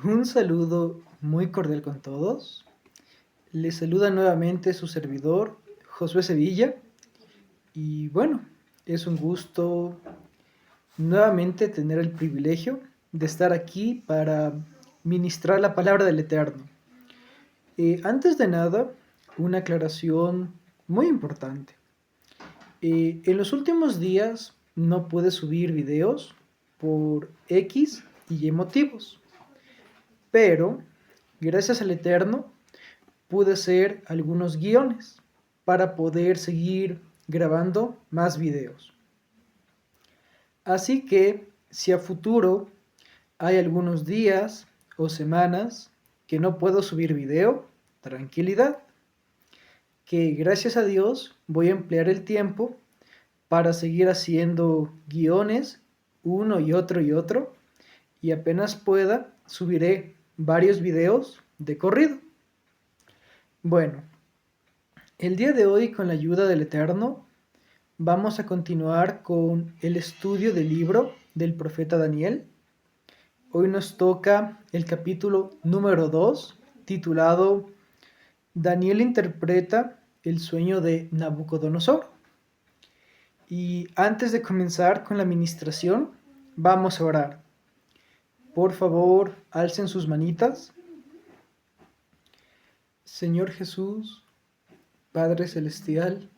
Un saludo muy cordial con todos. Les saluda nuevamente su servidor, Josué Sevilla. Y bueno, es un gusto nuevamente tener el privilegio de estar aquí para ministrar la palabra del Eterno. Antes de nada, una aclaración muy importante. En los últimos días no pude subir videos por X y Y motivos, pero gracias al Eterno pude hacer algunos guiones para poder seguir grabando más videos. Así que si a futuro hay algunos días o semanas que no puedo subir video, tranquilidad, que gracias a Dios voy a emplear el tiempo para seguir haciendo guiones uno y otro, y apenas pueda subiré varios videos de corrido. Bueno, el día de hoy, con la ayuda del Eterno, vamos a continuar con el estudio del libro del profeta Daniel. Hoy nos toca el capítulo número 2, titulado Daniel interpreta el sueño de Nabucodonosor. Y antes de comenzar con la ministración, vamos a orar. Por favor, alcen sus manitas. Señor Jesús, Padre Celestial,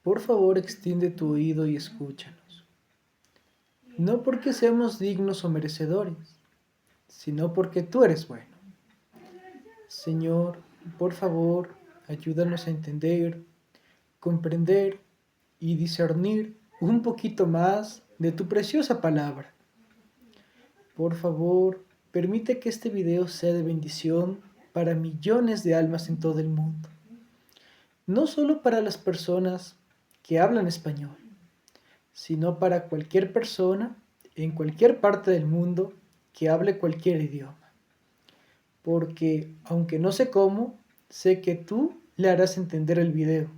por favor extiende tu oído y escúchanos. No porque seamos dignos o merecedores, sino porque tú eres bueno. Señor, por favor, ayúdanos a entender, comprender y discernir un poquito más de tu preciosa palabra. Por favor, permite que este video sea de bendición para millones de almas en todo el mundo. No solo para las personas que hablan español, sino para cualquier persona en cualquier parte del mundo que hable cualquier idioma. Porque, aunque no sé cómo, sé que tú le harás entender el video,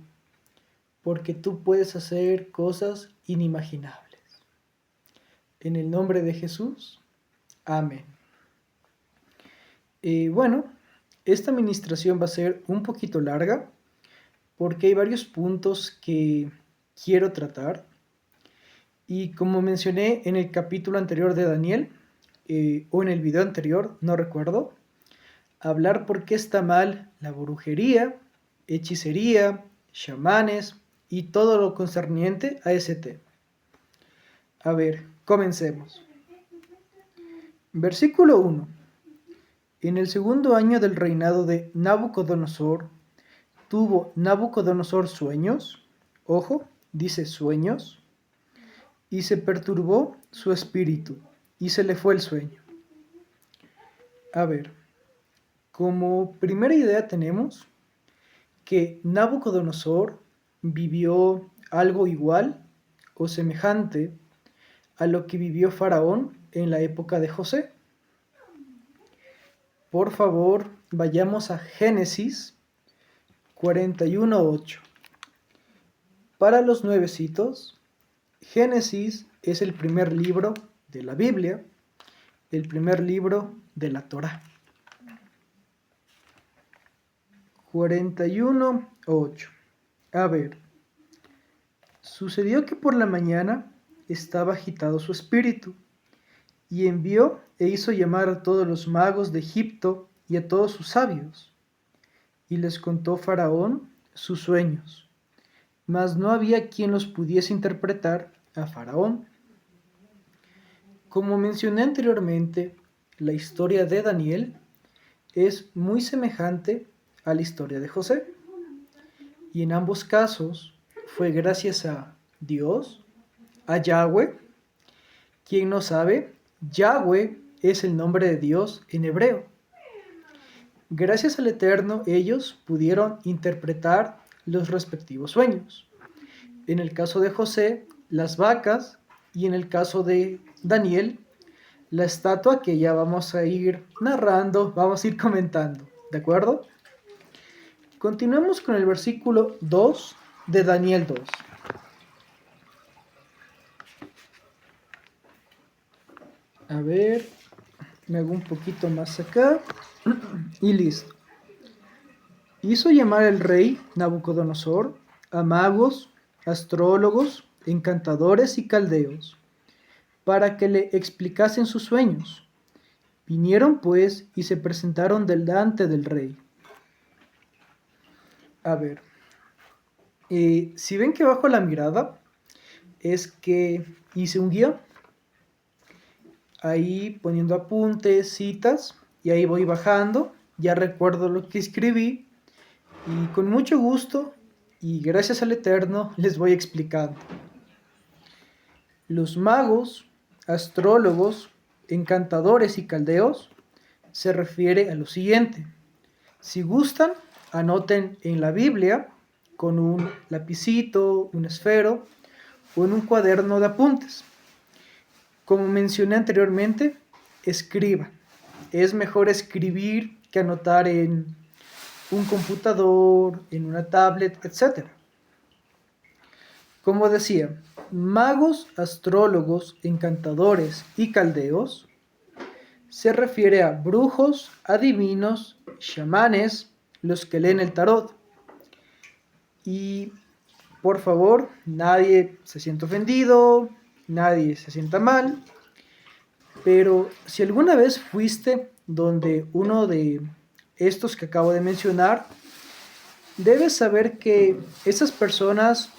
porque tú puedes hacer cosas inimaginables. En el nombre de Jesús, amén. Bueno, esta administración va a ser un poquito larga, porque hay varios puntos que quiero tratar. Y como mencioné en el capítulo anterior de Daniel, o en el video anterior, no recuerdo, hablar por qué está mal la brujería, hechicería, chamanes y todo lo concerniente a ese tema. A ver, comencemos. Versículo 1. En el segundo año del reinado de Nabucodonosor, tuvo Nabucodonosor sueños, ojo, dice sueños, y se perturbó su espíritu, y se le fue el sueño. A ver, como primera idea tenemos que Nabucodonosor vivió algo igual o semejante a lo que vivió Faraón en la época de José. Por favor, vayamos a Génesis 41:8. Para los nuevecitos, Génesis es el primer libro de la Biblia, el primer libro de la Torá. 41:8. A ver, sucedió que por la mañana estaba agitado su espíritu, y envió e hizo llamar a todos los magos de Egipto y a todos sus sabios, y les contó Faraón sus sueños, mas no había quien los pudiese interpretar a Faraón. Como mencioné anteriormente, la historia de Daniel es muy semejante a la historia de José, y en ambos casos fue gracias a Dios, a Yahweh. Quien no sabe, Yahweh es el nombre de Dios en hebreo. Gracias al Eterno, ellos pudieron interpretar los respectivos sueños. En el caso de José, las vacas, y en el caso de Daniel, la estatua, que ya vamos a ir narrando, vamos a ir comentando, ¿de acuerdo? Continuemos con el versículo 2 de Daniel 2. A ver, Me hago un poquito más acá y listo. Hizo llamar el rey Nabucodonosor a magos, astrólogos, encantadores y caldeos, para que le explicasen sus sueños. Vinieron pues y se presentaron delante del rey. A ver, si ven que bajo la mirada, es que hice un guión, ahí poniendo apuntes, citas, y ahí voy bajando, ya recuerdo lo que escribí, y con mucho gusto, y gracias al Eterno, les voy explicando. Los magos, astrólogos, encantadores y caldeos se refiere a lo siguiente. Si gustan, anoten en la Biblia con un lapicito, un esfero o en un cuaderno de apuntes. Como mencioné anteriormente, escriban. Es mejor escribir que anotar en un computador, en una tablet, etc. Como decía, magos, astrólogos, encantadores y caldeos se refiere a brujos, adivinos, chamanes, los que leen el tarot. Y por favor, nadie se sienta ofendido, nadie se sienta mal, pero si alguna vez fuiste donde uno de estos que acabo de mencionar, debes saber que esas personas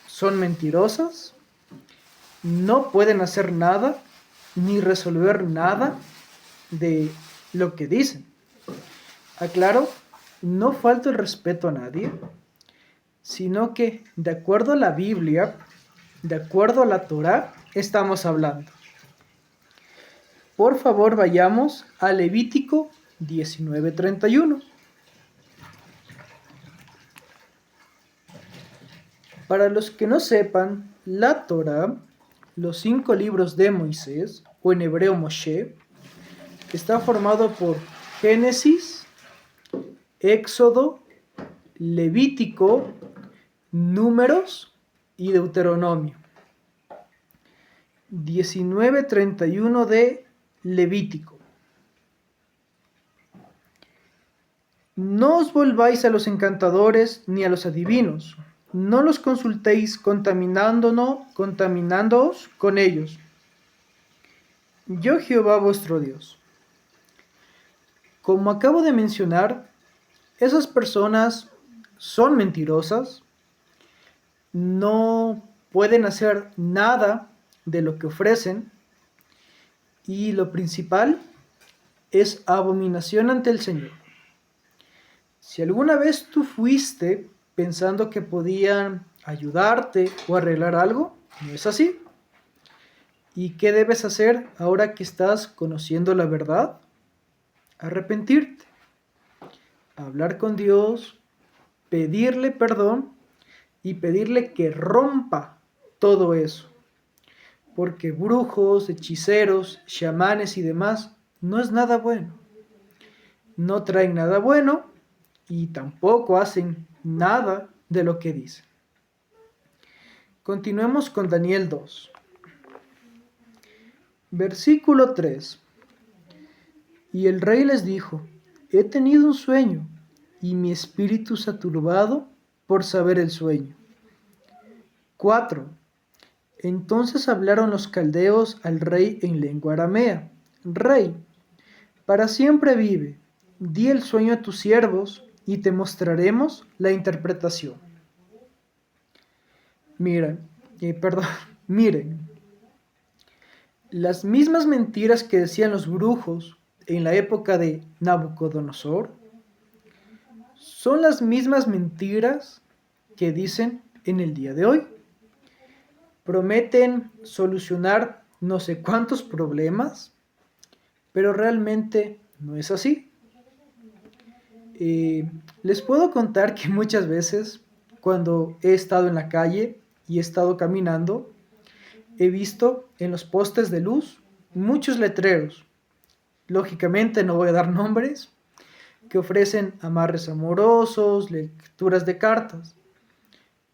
son mentirosas, no pueden hacer nada ni resolver nada de lo que dicen. Aclaro, no falta el respeto a nadie, sino que de acuerdo a la Biblia, de acuerdo a la Torá, estamos hablando. Por favor, vayamos a Levítico 19:31. Para los que no sepan, la Torá, los 5 libros de Moisés, o en hebreo Moshe, está formado por Génesis, Éxodo, Levítico, Números y Deuteronomio. 19:31 de Levítico. No os volváis a los encantadores ni a los adivinos, no los consultéis contaminándoos con ellos. Yo Jehová vuestro Dios. Como acabo de mencionar, esas personas son mentirosas, no pueden hacer nada de lo que ofrecen y lo principal es abominación ante el Señor. Si alguna vez tú fuiste pensando que podían ayudarte o arreglar algo, no es así. ¿Y qué debes hacer ahora que estás conociendo la verdad? Arrepentirte, hablar con Dios, pedirle perdón y pedirle que rompa todo eso. Porque brujos, hechiceros, chamanes y demás no es nada bueno. No traen nada bueno y tampoco hacen nada de lo que dicen. Continuemos con Daniel 2. Versículo 3. Y el rey les dijo: he tenido un sueño, y mi espíritu se ha turbado por saber el sueño. 4. Entonces hablaron los caldeos al rey en lengua aramea: Rey, para siempre vive, di el sueño a tus siervos, y te mostraremos la interpretación. Miren, las mismas mentiras que decían los brujos en la época de Nabucodonosor son las mismas mentiras que dicen en el día de hoy. Prometen solucionar no sé cuántos problemas, pero realmente no es así. Les puedo contar que muchas veces cuando he estado en la calle y he estado caminando, he visto en los postes de luz muchos letreros. Lógicamente no voy a dar nombres, que ofrecen amarres amorosos, lecturas de cartas.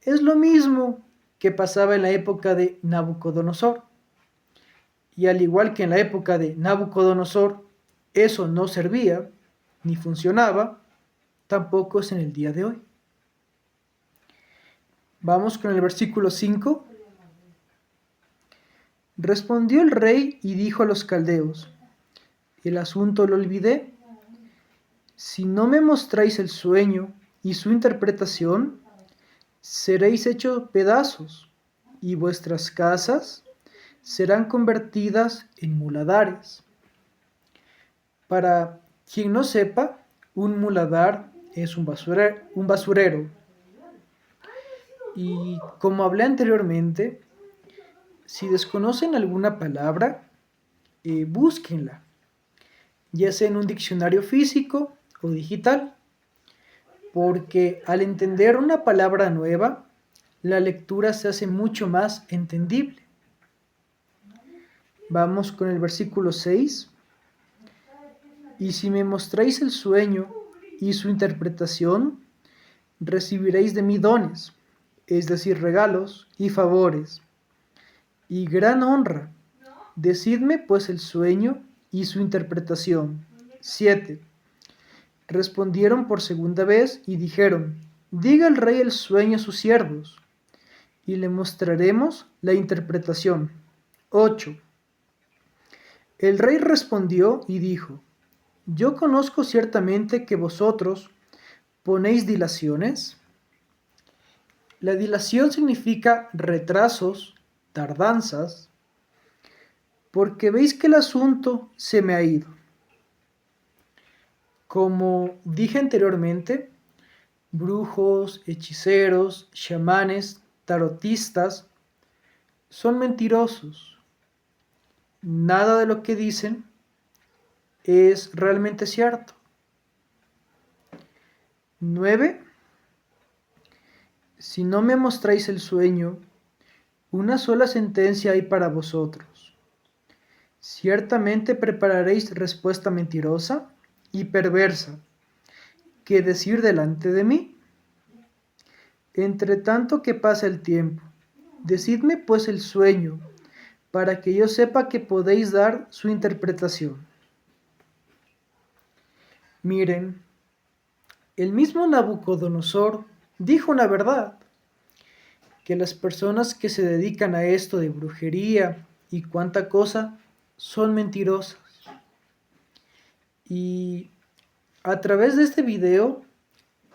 Es lo mismo que pasaba en la época de Nabucodonosor. Y al igual que en la época de Nabucodonosor, eso no servía ni funcionaba, tampoco es en el día de hoy. Vamos con el versículo 5. Respondió el rey y dijo a los caldeos: el asunto lo olvidé. Si no me mostráis el sueño y su interpretación, seréis hechos pedazos, y vuestras casas serán convertidas en muladares. Para quien no sepa, un muladar es un basurero. Y como hablé anteriormente, si desconocen alguna palabra, búsquenla, ya sea en un diccionario físico o digital, porque al entender una palabra nueva, la lectura se hace mucho más entendible. Vamos con el versículo 6. Y si me mostráis el sueño y su interpretación, recibiréis de mí dones, es decir, regalos y favores, y gran honra. Decidme pues el sueño y su interpretación. 7. Respondieron por segunda vez y dijeron: diga el rey el sueño a sus siervos, y le mostraremos la interpretación. 8. El rey respondió y dijo: yo conozco ciertamente que vosotros ponéis dilaciones. La dilación significa retrasos, tardanzas, porque veis que el asunto se me ha ido. Como dije anteriormente, brujos, hechiceros, chamanes, tarotistas son mentirosos. Nada de lo que dicen es realmente cierto. 9. Si no me mostráis el sueño, una sola sentencia hay para vosotros. Ciertamente prepararéis respuesta mentirosa y perversa, que decir delante de mí. Entre tanto que pasa el tiempo, decidme pues el sueño, para que yo sepa que podéis dar su interpretación. Miren, el mismo Nabucodonosor dijo una verdad, que las personas que se dedican a esto de brujería y cuánta cosa son mentirosas. Y a través de este video,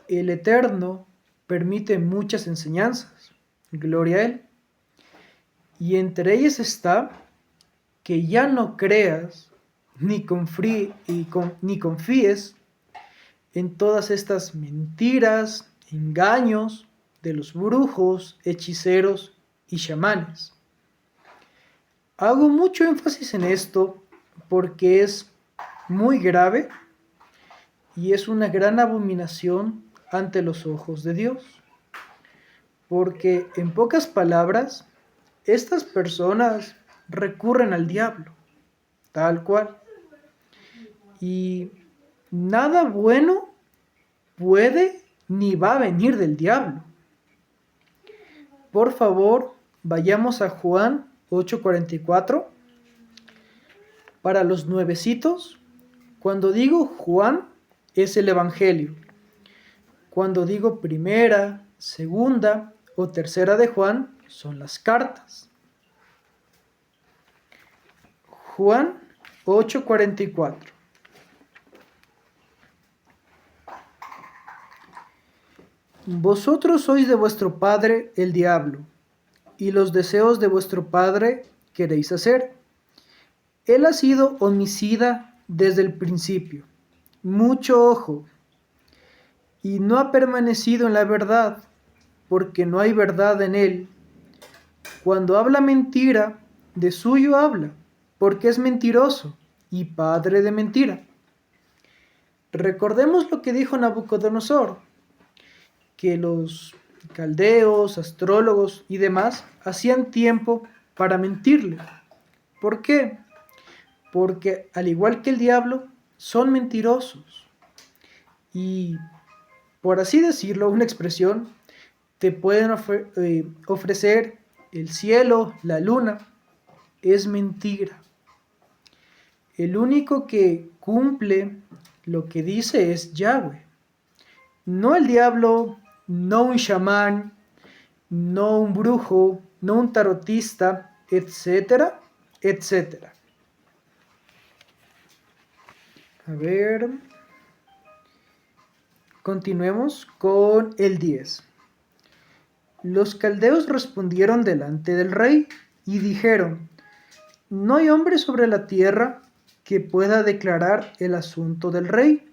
el Eterno permite muchas enseñanzas, gloria a Él. Y entre ellas está que ya no creas ni confíes en todas estas mentiras, engaños de los brujos, hechiceros y chamanes. Hago mucho énfasis en esto porque es muy grave y es una gran abominación ante los ojos de Dios. Porque en pocas palabras, estas personas recurren al diablo, tal cual. Y nada bueno puede ni va a venir del diablo. Por favor, vayamos a Juan 8:44. Para los nuevecitos, cuando digo Juan, es el Evangelio. Cuando digo primera, segunda o tercera de Juan, son las cartas. Juan 8:44. Vosotros sois de vuestro padre el diablo, y los deseos de vuestro padre queréis hacer. Él ha sido homicida desde el principio, mucho ojo, y no ha permanecido en la verdad, porque no hay verdad en él. Cuando habla mentira, de suyo habla, porque es mentiroso y padre de mentira. Recordemos lo que dijo Nabucodonosor, que los caldeos, astrólogos y demás hacían tiempo para mentirle. ¿Por qué? Porque al igual que el diablo, son mentirosos. Y por así decirlo, una expresión, te pueden ofrecer el cielo, la luna, es mentira. El único que cumple lo que dice es Yahweh. No el diablo, no un chamán, no un brujo, no un tarotista, etcétera, etcétera. A ver, continuemos con el 10. Los caldeos respondieron delante del rey y dijeron: no hay hombre sobre la tierra que pueda declarar el asunto del rey.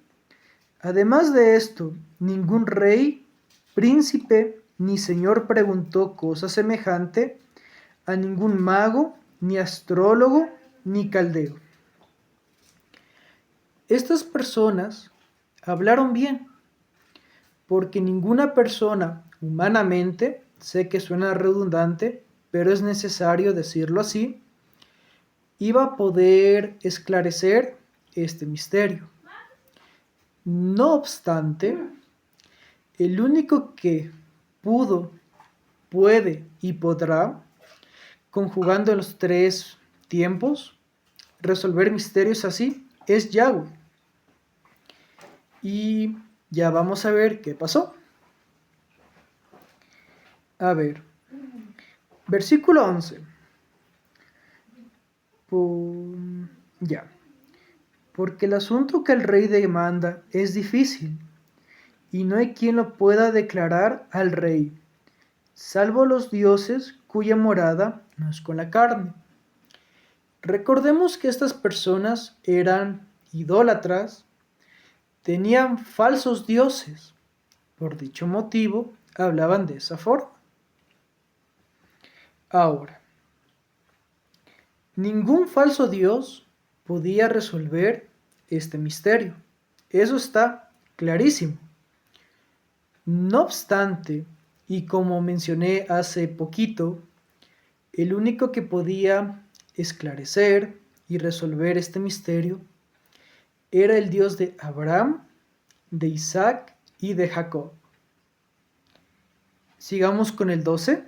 Además de esto, ningún rey, príncipe ni señor preguntó cosa semejante a ningún mago, ni astrólogo, ni caldeo. Estas personas hablaron bien, porque ninguna persona humanamente, sé que suena redundante, pero es necesario decirlo así, iba a poder esclarecer este misterio. No obstante, el único que pudo, puede y podrá, conjugando los tres tiempos, resolver misterios así, es Yahweh. Y ya vamos a ver qué pasó. A ver, versículo 11. Ya. Porque el asunto que el rey demanda es difícil, y no hay quien lo pueda declarar al rey, salvo los dioses cuya morada no es con la carne. Recordemos que estas personas eran idólatras, tenían falsos dioses. Por dicho motivo, hablaban de esa forma. Ahora, ningún falso dios podía resolver este misterio. Eso está clarísimo. No obstante, y como mencioné hace poquito, el único que podía esclarecer y resolver este misterio era el Dios de Abraham, de Isaac y de Jacob. Sigamos con el 12.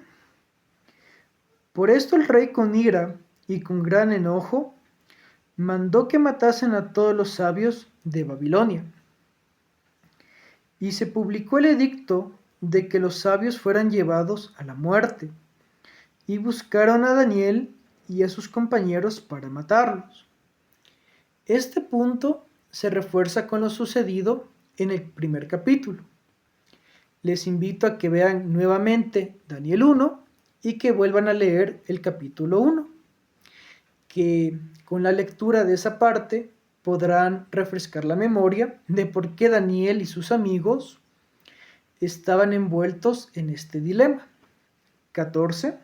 Por esto el rey con ira y con gran enojo mandó que matasen a todos los sabios de Babilonia. Y se publicó el edicto de que los sabios fueran llevados a la muerte, y buscaron a Daniel y a sus compañeros para matarlos. Este punto se refuerza con lo sucedido en el primer capítulo. Les invito a que vean nuevamente Daniel 1 y que vuelvan a leer el capítulo 1, que con la lectura de esa parte podrán refrescar la memoria de por qué Daniel y sus amigos estaban envueltos en este dilema. 14.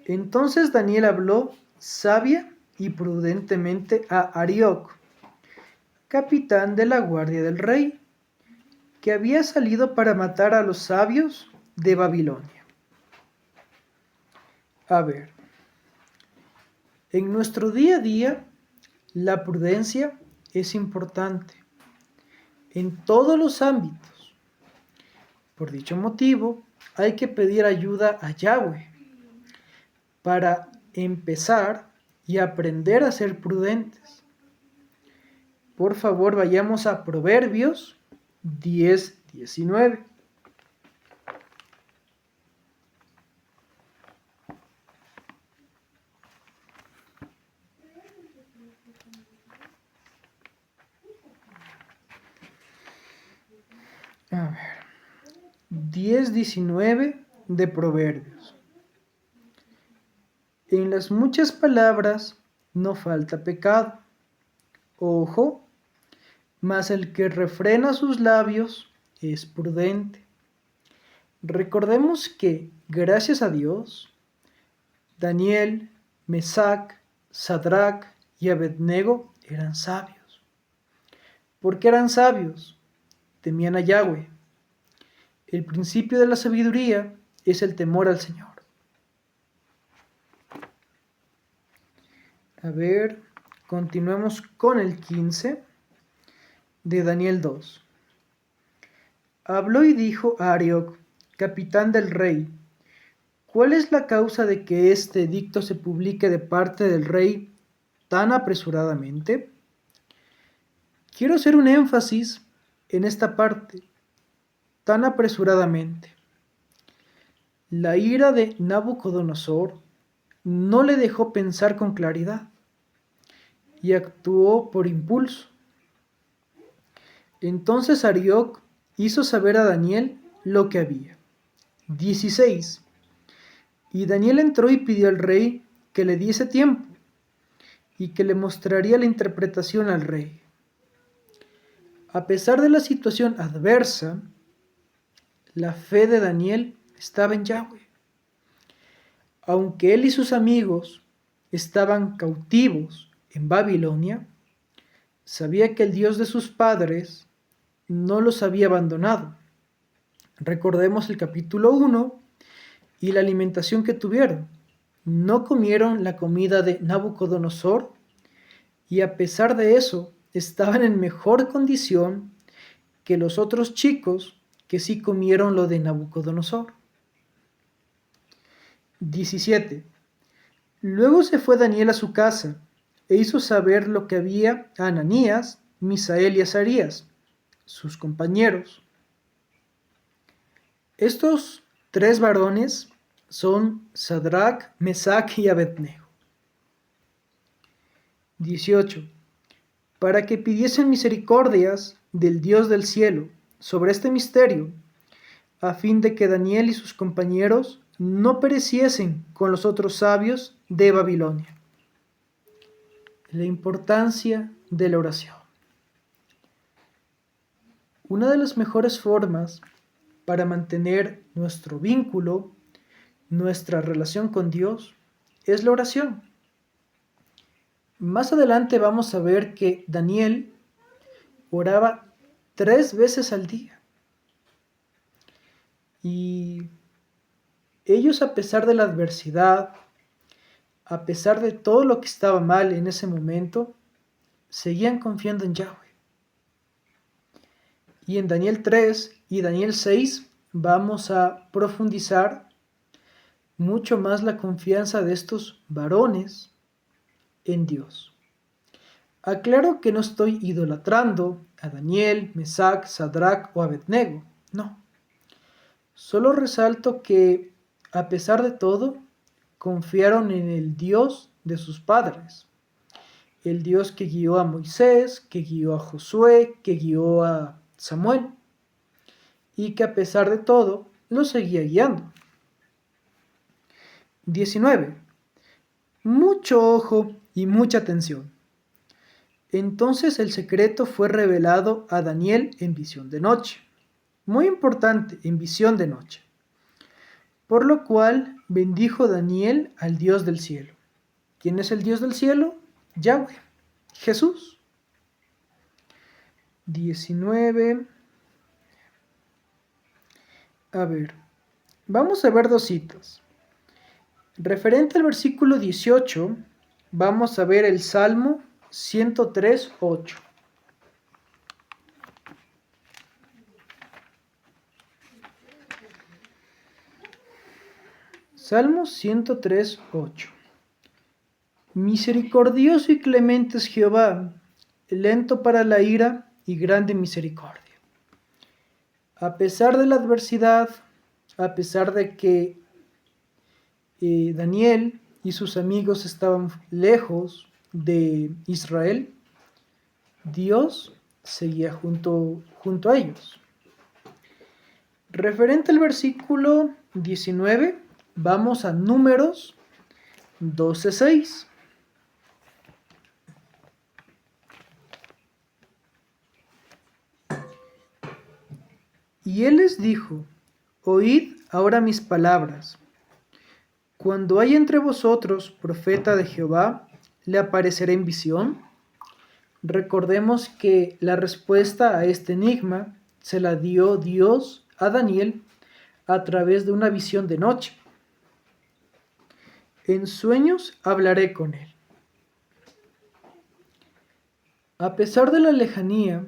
Entonces Daniel habló sabia y prudentemente a Arioc, capitán de la guardia del rey, que había salido para matar a los sabios de Babilonia. A ver, en nuestro día a día, la prudencia es importante en todos los ámbitos. Por dicho motivo, hay que pedir ayuda a Yahweh para empezar y aprender a ser prudentes. Por favor, vayamos a Proverbios 10:19. A ver, 10:19 de Proverbios. En las muchas palabras no falta pecado. Ojo, mas el que refrena sus labios es prudente. Recordemos que, gracias a Dios, Daniel, Mesac, Sadrach y Abednego eran sabios. ¿Por qué eran sabios? Temían a Yahweh. El principio de la sabiduría es el temor al Señor. A ver, continuemos con el 15 de Daniel 2. Habló y dijo a Arioc, capitán del rey: ¿cuál es la causa de que este edicto se publique de parte del rey tan apresuradamente? Quiero hacer un énfasis en esta parte, tan apresuradamente. La ira de Nabucodonosor no le dejó pensar con claridad y actuó por impulso. Entonces Arioc hizo saber a Daniel lo que había. 16. Y Daniel entró y pidió al rey que le diese tiempo y que le mostraría la interpretación al rey. A pesar de la situación adversa, la fe de Daniel estaba en Yahweh. Aunque él y sus amigos estaban cautivos en Babilonia, sabía que el Dios de sus padres no los había abandonado. Recordemos el capítulo 1 y la alimentación que tuvieron. No comieron la comida de Nabucodonosor y a pesar de eso estaban en mejor condición que los otros chicos que sí comieron lo de Nabucodonosor. 17. Luego se fue Daniel a su casa e hizo saber lo que había a Ananías, Misael y Azarías, sus compañeros. Estos tres varones son Sadrach, Mesach y Abednego. 18. Para que pidiesen misericordias del Dios del cielo sobre este misterio, a fin de que Daniel y sus compañeros no pereciesen con los otros sabios de Babilonia. La importancia de la oración. Una de las mejores formas para mantener nuestro vínculo, nuestra relación con Dios, es la oración. Más adelante vamos a ver que Daniel oraba 3 veces al día. Y ellos, a pesar de la adversidad, a pesar de todo lo que estaba mal en ese momento, seguían confiando en Yahweh. Y en Daniel 3 y Daniel 6 vamos a profundizar mucho más la confianza de estos varones en Dios. Aclaro que no estoy idolatrando a Daniel, Mesach, Sadrach o Abednego, no. Solo resalto que, a pesar de todo, confiaron en el Dios de sus padres, el Dios que guió a Moisés, que guió a Josué, que guió a Samuel, y que a pesar de todo, lo seguía guiando. 19. Mucho ojo y mucha atención. Entonces el secreto fue revelado a Daniel en visión de noche. Muy importante, en visión de noche. Por lo cual bendijo Daniel al Dios del cielo. ¿Quién es el Dios del cielo? Yahweh, Jesús. 19. A ver, vamos a ver 2 citas. Referente al versículo 18, vamos a ver el Salmo 103:8. Salmo 103:8. Misericordioso y clemente es Jehová, lento para la ira y grande misericordia. A pesar de la adversidad, a pesar de que Daniel y sus amigos estaban lejos de Israel, Dios seguía junto a ellos. Referente al versículo 19, vamos a Números 12:6. Y él les dijo: oíd ahora mis palabras. Cuando haya entre vosotros profeta de Jehová, ¿le aparecerá en visión? Recordemos que la respuesta a este enigma se la dio Dios a Daniel a través de una visión de noche. En sueños hablaré con él. A pesar de la lejanía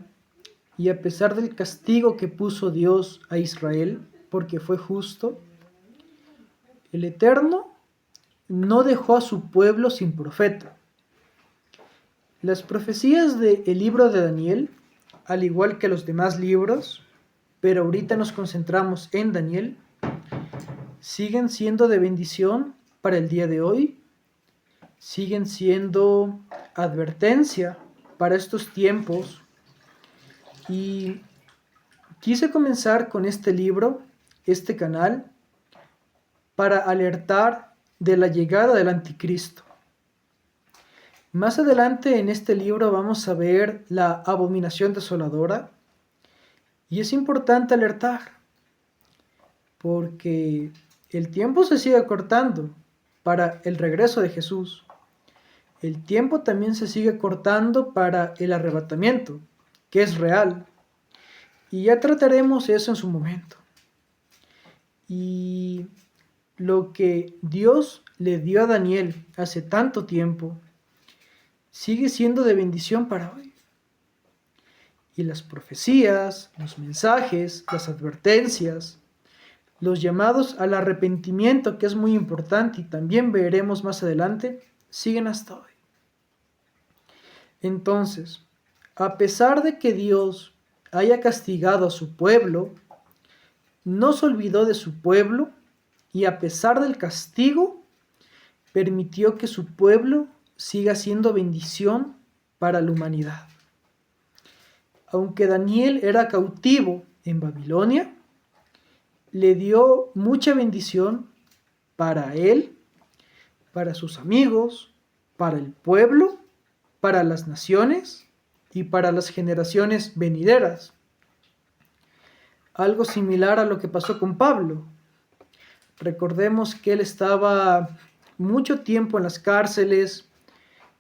y a pesar del castigo que puso Dios a Israel, porque fue justo, el Eterno no dejó a su pueblo sin profeta. Las profecías del libro de Daniel, al igual que los demás libros, pero ahorita nos concentramos en Daniel, siguen siendo de bendición para el día de hoy, siguen siendo advertencia para estos tiempos. Y quise comenzar con este libro, este canal, para alertar de la llegada del anticristo. Más adelante en este libro vamos a ver la abominación desoladora, y es importante alertar porque el tiempo se sigue cortando para el regreso de Jesús. El tiempo también se sigue cortando para el arrebatamiento, que es real. Y ya trataremos eso en su momento. Y lo que Dios le dio a Daniel hace tanto tiempo sigue siendo de bendición para hoy. Y las profecías, los mensajes, las advertencias, los llamados al arrepentimiento, que es muy importante y también veremos más adelante, siguen hasta hoy. Entonces, a pesar de que Dios haya castigado a su pueblo, no se olvidó de su pueblo y a pesar del castigo, permitió que su pueblo siga siendo bendición para la humanidad. Aunque Daniel era cautivo en Babilonia, le dio mucha bendición para él, para sus amigos, para el pueblo, para las naciones y para las generaciones venideras. Algo similar a lo que pasó con Pablo. Recordemos que él estaba mucho tiempo en las cárceles,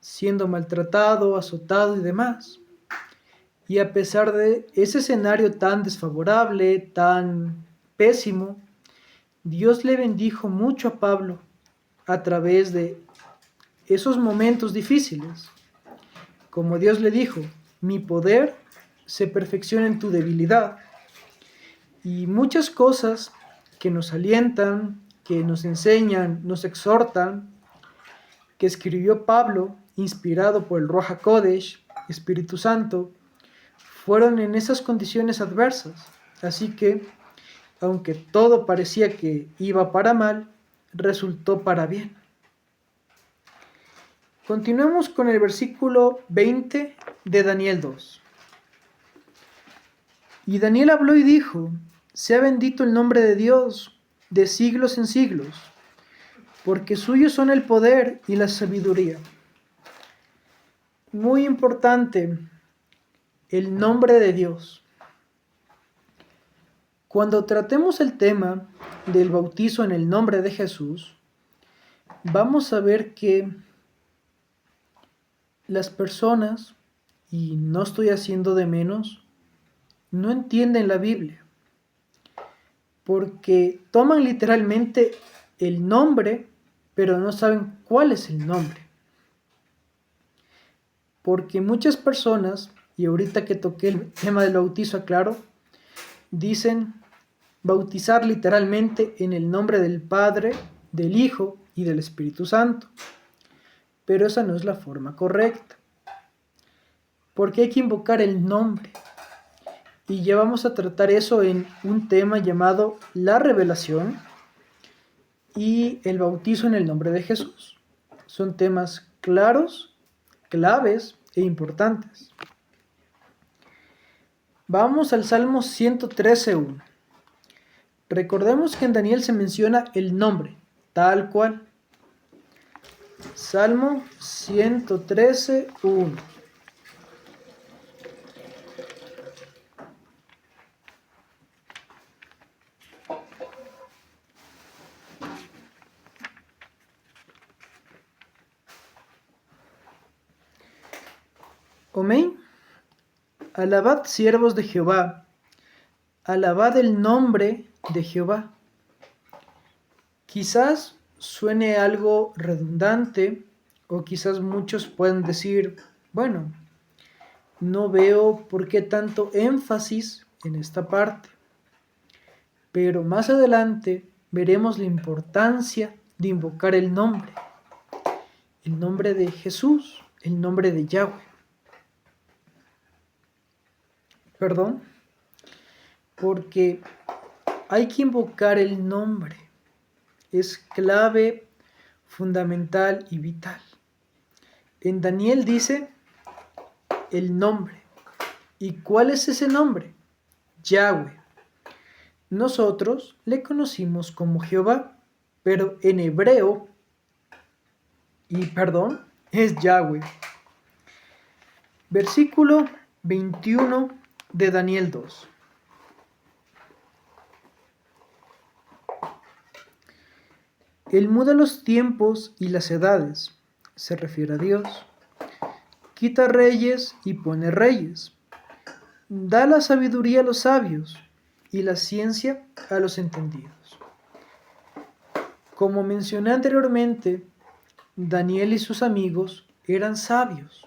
siendo maltratado, azotado y demás. Y a pesar de ese escenario tan desfavorable, tan pésimo, Dios le bendijo mucho a Pablo a través de esos momentos difíciles. Como Dios le dijo, mi poder se perfecciona en tu debilidad. Y muchas cosas que nos alientan, que nos enseñan, nos exhortan, que escribió Pablo, inspirado por el Ruach HaKodesh, Espíritu Santo, fueron en esas condiciones adversas. Así que, aunque todo parecía que iba para mal, resultó para bien. Continuemos con el versículo 20 de Daniel 2. Y Daniel habló y dijo, sea bendito el nombre de Dios de siglos en siglos, porque suyos son el poder y la sabiduría. Muy importante, el nombre de Dios. Cuando tratemos el tema del bautizo en el nombre de Jesús, vamos a ver que las personas, y no estoy haciendo de menos, no entienden la Biblia, porque toman literalmente el nombre, pero no saben cuál es el nombre. Porque muchas personas, y ahorita que toqué el tema del bautizo, aclaro, dicen bautizar literalmente en el nombre del Padre, del Hijo y del Espíritu Santo. Pero esa no es la forma correcta, porque hay que invocar el nombre. Y ya vamos a tratar eso en un tema llamado la revelación y el bautizo en el nombre de Jesús. Son temas claros, claves e importantes. Vamos al Salmo 113:1. Recordemos que en Daniel se menciona el nombre, tal cual. Salmo 113:1. Amén. Alabad siervos de Jehová, alabad el nombre de Jehová. Quizás suene algo redundante o quizás muchos puedan decir, bueno, no veo por qué tanto énfasis en esta parte. Pero más adelante veremos la importancia de invocar el nombre de Jesús, el nombre de Yahweh. perdón, porque hay que invocar el nombre. Es clave, fundamental y vital. En Daniel dice el nombre. ¿Y cuál es ese nombre? Yahweh. Nosotros le conocimos como Jehová, pero en hebreo, es Yahweh. Versículo 21 de Daniel 2. Él muda los tiempos y las edades, se refiere a Dios. Quita reyes y pone reyes. Da la sabiduría a los sabios y la ciencia a los entendidos. Como mencioné anteriormente, Daniel y sus amigos eran sabios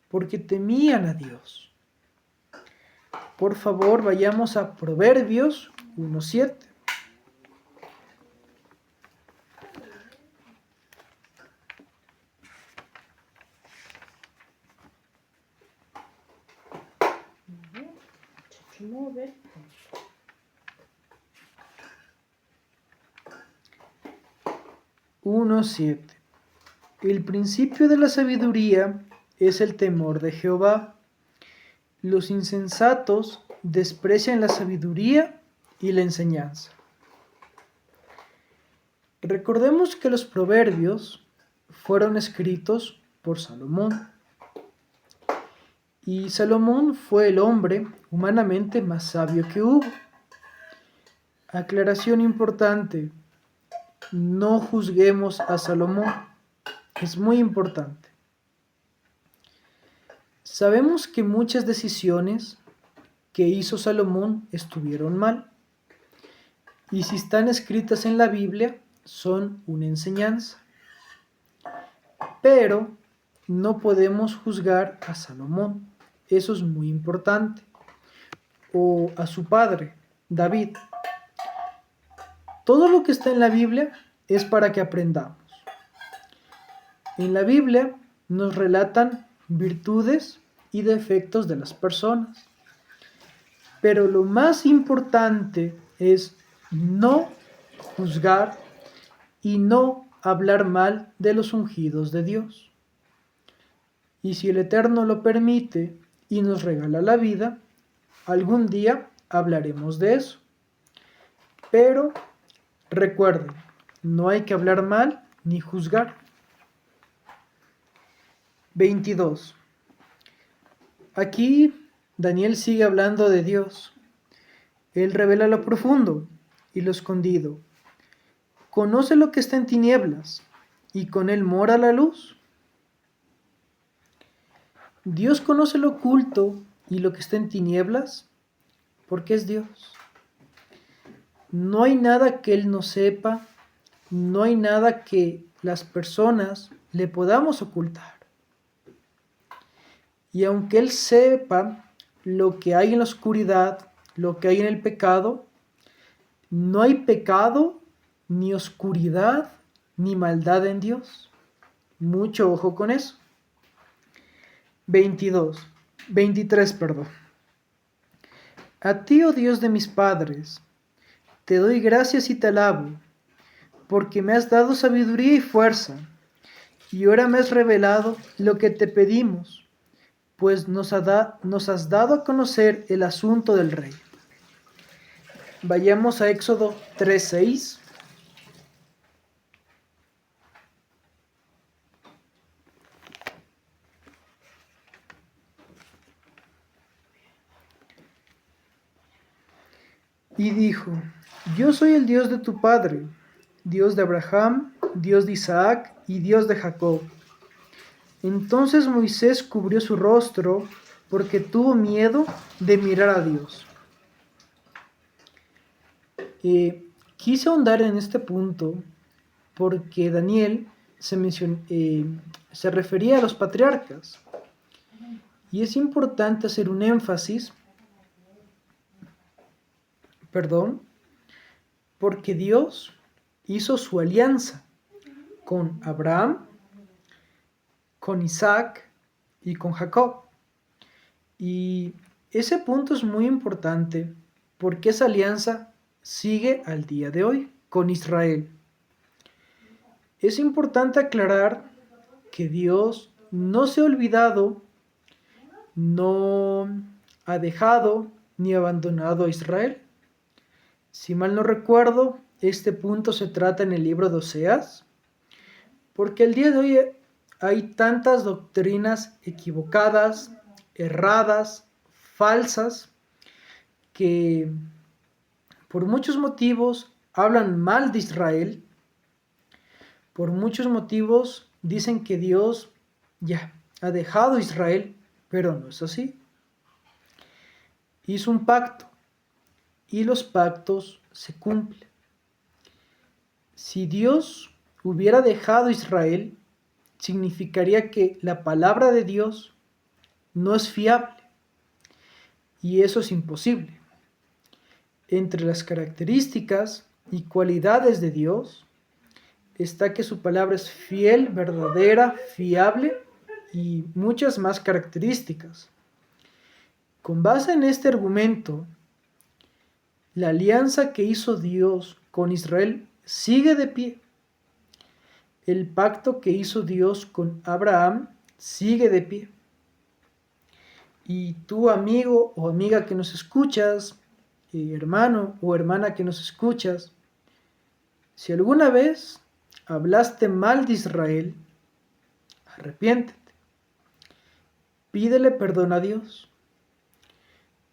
porque temían a Dios. Por favor, vayamos a Proverbios 1:7. El principio de la sabiduría es el temor de Jehová. Los insensatos desprecian la sabiduría y la enseñanza. Recordemos que los proverbios fueron escritos por Salomón. Y Salomón fue el hombre humanamente más sabio que hubo. Aclaración importante: no juzguemos a Salomón. Es muy importante. Sabemos que muchas decisiones que hizo Salomón estuvieron mal. Y si están escritas en la Biblia, son una enseñanza. Pero no podemos juzgar a Salomón. Eso es muy importante. O a su padre, David. Todo lo que está en la Biblia es para que aprendamos. En la Biblia nos relatan virtudes y defectos de las personas. Pero lo más importante es no juzgar y no hablar mal de los ungidos de Dios. Y si el Eterno lo permite y nos regala la vida, algún día hablaremos de eso. Pero recuerden, no hay que hablar mal ni juzgar. 22. Aquí Daniel sigue hablando de Dios. Él revela lo profundo y lo escondido. Conoce lo que está en tinieblas y con él mora la luz. Dios conoce lo oculto y lo que está en tinieblas porque es Dios. No hay nada que Él no sepa, no hay nada que las personas le podamos ocultar. Y aunque Él sepa lo que hay en la oscuridad, lo que hay en el pecado, no hay pecado, ni oscuridad, ni maldad en Dios. Mucho ojo con eso. 23. A ti, oh Dios de mis padres, te doy gracias y te alabo, porque me has dado sabiduría y fuerza, y ahora me has revelado lo que te pedimos, pues nos has dado a conocer el asunto del rey. Vayamos a Éxodo 3:6. Y dijo: yo soy el Dios de tu padre, Dios de Abraham, Dios de Isaac y Dios de Jacob. Entonces Moisés cubrió su rostro porque tuvo miedo de mirar a Dios. Quise ahondar en este punto porque Daniel se refería a los patriarcas. Y es importante hacer un énfasis, porque Dios hizo su alianza con Abraham, con Isaac y con Jacob. Y ese punto es muy importante porque esa alianza sigue al día de hoy con Israel. Es importante aclarar que Dios no se ha olvidado, no ha dejado ni abandonado a Israel. Si mal no recuerdo, este punto se trata en el libro de Oseas, porque el día de hoy hay tantas doctrinas equivocadas, erradas, falsas, que por muchos motivos hablan mal de Israel, por muchos motivos dicen que Dios ya ha dejado a Israel, pero no es así. Hizo un pacto y los pactos se cumplen. Si Dios hubiera dejado a Israel, significaría que la palabra de Dios no es fiable y eso es imposible. Entre las características y cualidades de Dios está que su palabra es fiel, verdadera, fiable y muchas más características. Con base en este argumento, la alianza que hizo Dios con Israel sigue de pie. El pacto que hizo Dios con Abraham sigue de pie. Y tú, amigo o amiga que nos escuchas, hermano o hermana que nos escuchas, si alguna vez hablaste mal de Israel, arrepiéntete. Pídele perdón a Dios,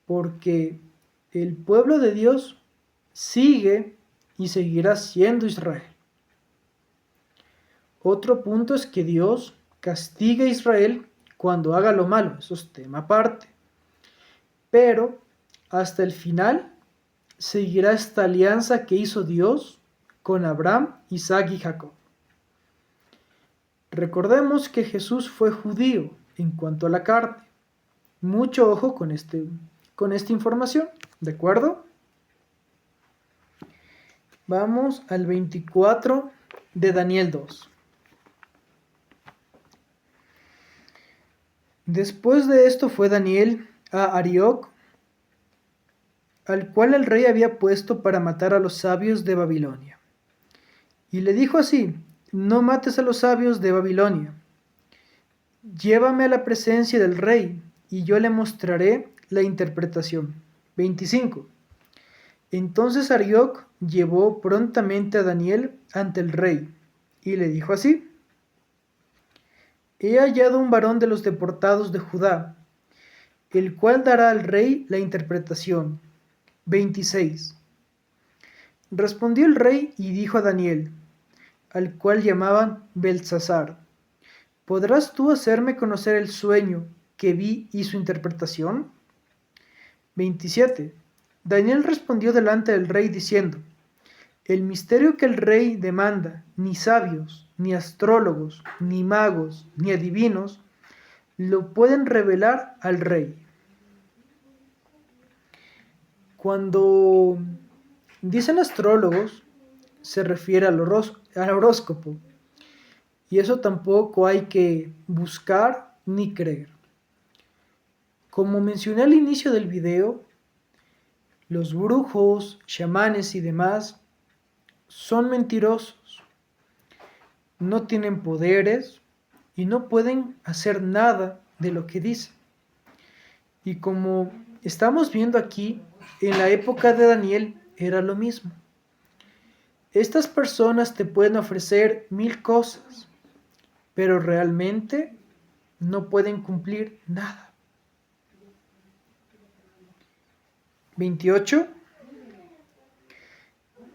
porque el pueblo de Dios sigue y seguirá siendo Israel. Otro punto es que Dios castiga a Israel cuando haga lo malo, eso es tema aparte. Pero hasta el final seguirá esta alianza que hizo Dios con Abraham, Isaac y Jacob. Recordemos que Jesús fue judío en cuanto a la carne. Mucho ojo con esta información, ¿de acuerdo? Vamos al 24 de Daniel 2. Después de esto fue Daniel a Arioc, al cual el rey había puesto para matar a los sabios de Babilonia. Y le dijo así: no mates a los sabios de Babilonia. Llévame a la presencia del rey, y yo le mostraré la interpretación. 25. Entonces Arioc llevó prontamente a Daniel ante el rey, y le dijo así: he hallado un varón de los deportados de Judá, el cual dará al rey la interpretación. 26. Respondió el rey y dijo a Daniel, al cual llamaban Beltsasar: ¿podrás tú hacerme conocer el sueño que vi y su interpretación? 27. Daniel respondió delante del rey diciendo: el misterio que el rey demanda, ni sabios, ni astrólogos, ni magos, ni adivinos, lo pueden revelar al rey. Cuando dicen astrólogos, se refiere al horóscopo. Y eso tampoco hay que buscar ni creer. Como mencioné al inicio del video, los brujos, chamanes y demás son mentirosos. No tienen poderes y no pueden hacer nada de lo que dicen. Y como estamos viendo aquí, en la época de Daniel era lo mismo. Estas personas te pueden ofrecer 1000 cosas, pero realmente no pueden cumplir nada. 28.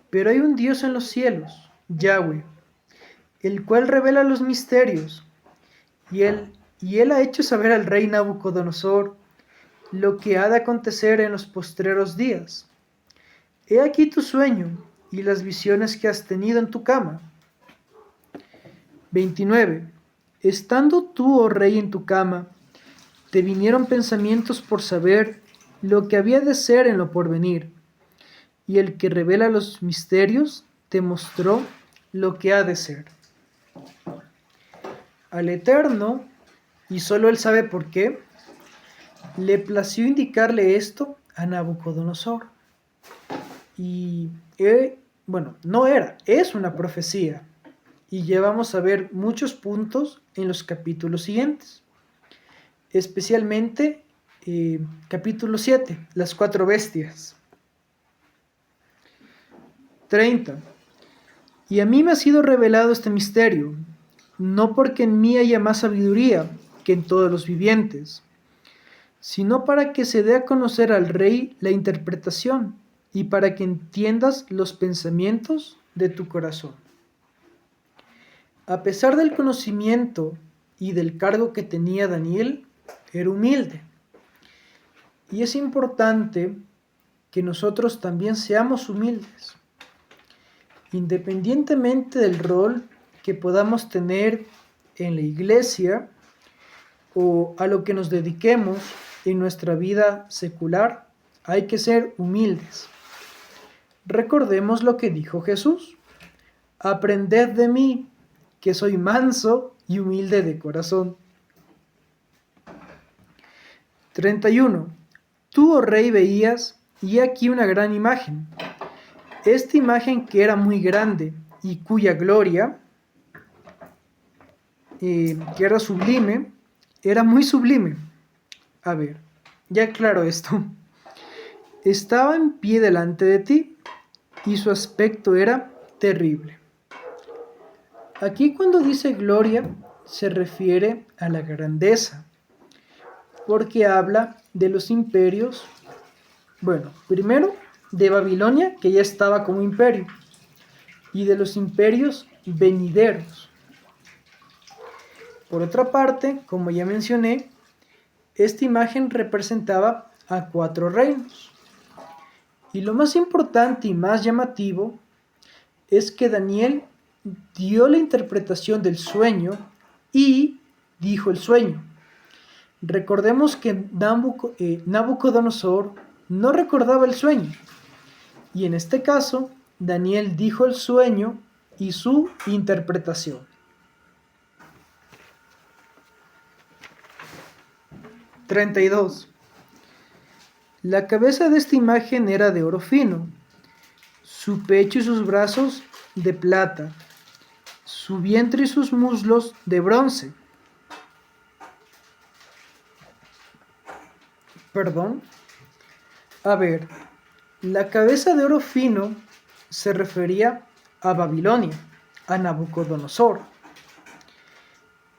Pero hay un Dios en los cielos, Yahweh, el cual revela los misterios, y él ha hecho saber al rey Nabucodonosor lo que ha de acontecer en los postreros días. He aquí tu sueño y las visiones que has tenido en tu cama. 29. Estando tú, oh rey, en tu cama, te vinieron pensamientos por saber lo que había de ser en lo porvenir, y el que revela los misterios te mostró lo que ha de ser. Al Eterno, y solo Él sabe por qué, le plació indicarle esto a Nabucodonosor. Y, es una profecía. Y ya vamos a ver muchos puntos en los capítulos siguientes. Especialmente capítulo 7, las 4 bestias. 30. Y a mí me ha sido revelado este misterio, no porque en mí haya más sabiduría que en todos los vivientes, sino para que se dé a conocer al rey la interpretación y para que entiendas los pensamientos de tu corazón. A pesar del conocimiento y del cargo que tenía Daniel, era humilde. Y es importante que nosotros también seamos humildes. Independientemente del rol que podamos tener en la iglesia o a lo que nos dediquemos en nuestra vida secular, hay que ser humildes. Recordemos lo que dijo Jesús: aprended de mí, que soy manso y humilde de corazón. 31. Tú, oh rey, veías, y aquí una gran imagen. Esta imagen, que era muy grande y cuya gloria, que era sublime, era muy sublime. A ver, ya aclaro esto. Estaba en pie delante de ti y su aspecto era terrible. Aquí, cuando dice gloria, se refiere a la grandeza, porque habla de los imperios. Bueno, primero de Babilonia, que ya estaba como imperio, y de los imperios venideros. Por otra parte, como ya mencioné, esta imagen representaba a 4 reinos. Y lo más importante y más llamativo es que Daniel dio la interpretación del sueño y dijo el sueño. Recordemos que Nabucodonosor no recordaba el sueño, y en este caso Daniel dijo el sueño y su interpretación. 32. La cabeza de esta imagen era de oro fino, su pecho y sus brazos de plata, su vientre y sus muslos de bronce. Perdón. A ver, la cabeza de oro fino se refería a Babilonia, a Nabucodonosor.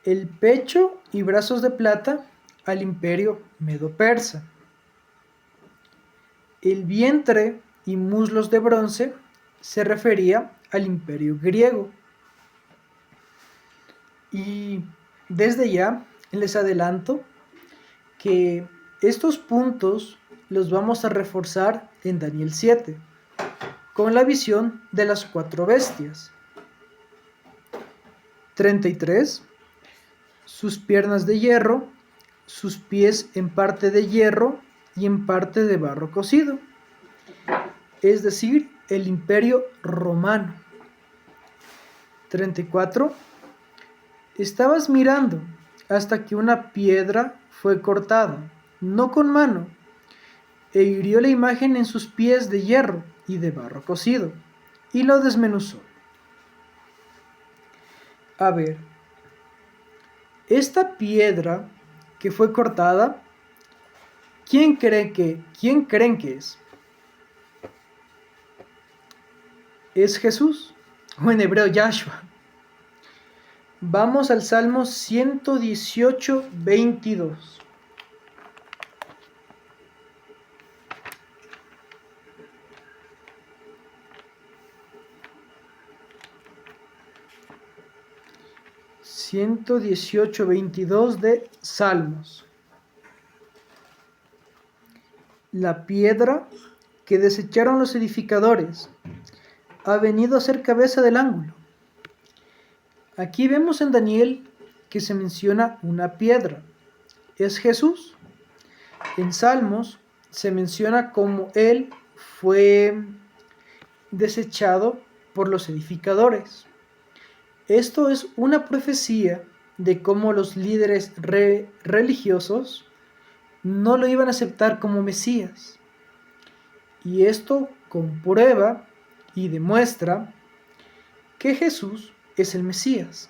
El pecho y brazos de plata al imperio medo-persa. El vientre y muslos de bronce se refería al imperio griego. Y desde ya les adelanto que estos puntos los vamos a reforzar en Daniel 7, con la visión de las 4 bestias. 33. Sus piernas de hierro, sus pies en parte de hierro y en parte de barro cocido, es decir, el imperio romano. 34. Estabas mirando hasta que una piedra fue cortada, no con mano, e hirió la imagen en sus pies de hierro y de barro cocido, y lo desmenuzó. A ver, esta piedra que fue cortada, ¿quién creen que es? Es Jesús, o en hebreo Yahshua. Vamos al Salmo 118, 22. (118:22) de Salmos. La piedra que desecharon los edificadores ha venido a ser cabeza del ángulo. Aquí vemos en Daniel que se menciona una piedra. Es Jesús. En Salmos se menciona cómo él fue desechado por los edificadores. Esto es una profecía de cómo los líderes religiosos no lo iban a aceptar como Mesías. Y esto comprueba y demuestra que Jesús es el Mesías,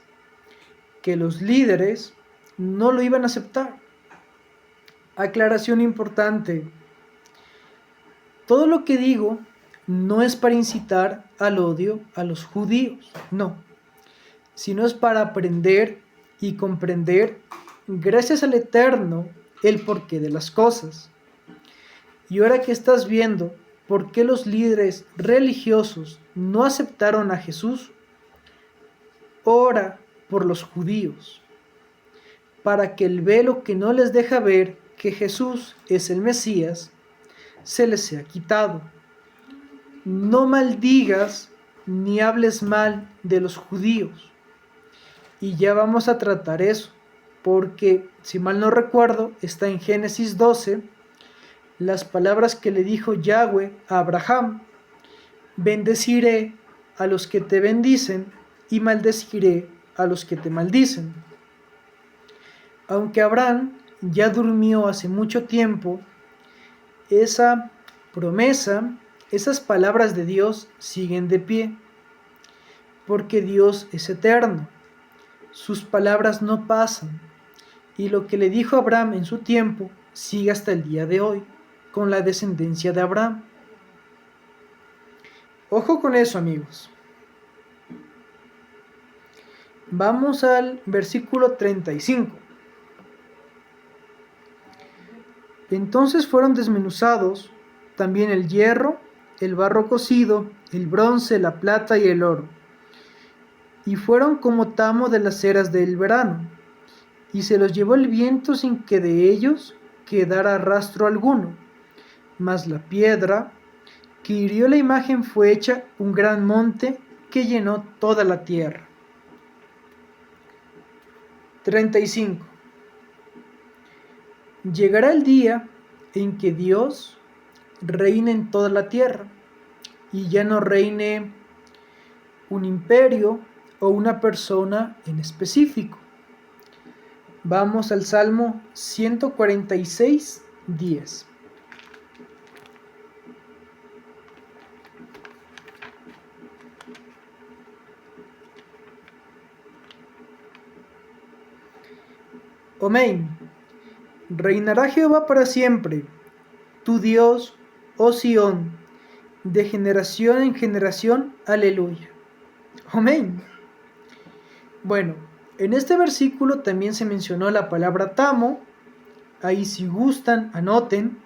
que los líderes no lo iban a aceptar. Aclaración importante: todo lo que digo no es para incitar al odio a los judíos, no, sino es para aprender y comprender, gracias al Eterno, el porqué de las cosas. Y ahora que estás viendo por qué los líderes religiosos no aceptaron a Jesús, ora por los judíos, para que el velo que no les deja ver que Jesús es el Mesías, se les sea quitado. No maldigas ni hables mal de los judíos. Y ya vamos a tratar eso, porque si mal no recuerdo, está en Génesis 12, las palabras que le dijo Yahweh a Abraham: bendeciré a los que te bendicen y maldeciré a los que te maldicen. Aunque Abraham ya durmió hace mucho tiempo, esa promesa, esas palabras de Dios siguen de pie, porque Dios es eterno, sus palabras no pasan, y lo que le dijo a Abraham en su tiempo sigue hasta el día de hoy, con la descendencia de Abraham. Ojo con eso, amigos. Vamos al versículo 35. Entonces fueron desmenuzados también el hierro, el barro cocido, el bronce, la plata y el oro, y fueron como tamo de las eras del verano, y se los llevó el viento sin que de ellos quedara rastro alguno. Mas la piedra que hirió la imagen fue hecha un gran monte que llenó toda la tierra. 35. Llegará el día en que Dios reine en toda la tierra, y ya no reine un imperio o una persona en específico. Vamos al Salmo 146, 10. Amén. Reinará Jehová para siempre, tu Dios, oh Sión, de generación en generación. Aleluya. Amén. Bueno, en este versículo también se mencionó la palabra tamo. Ahí, si gustan, anoten.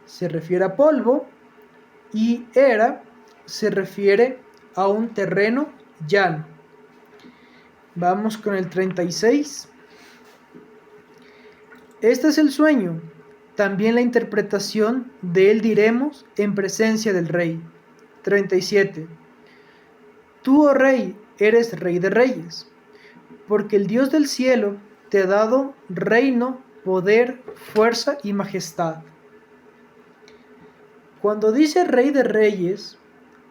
Se refiere a polvo, y era se refiere a un terreno llano. Vamos con el 36. Este es el sueño, también la interpretación de él diremos en presencia del rey. 37. Tú, oh rey, eres rey de reyes, porque el Dios del cielo te ha dado reino, poder, fuerza y majestad. Cuando dice rey de reyes,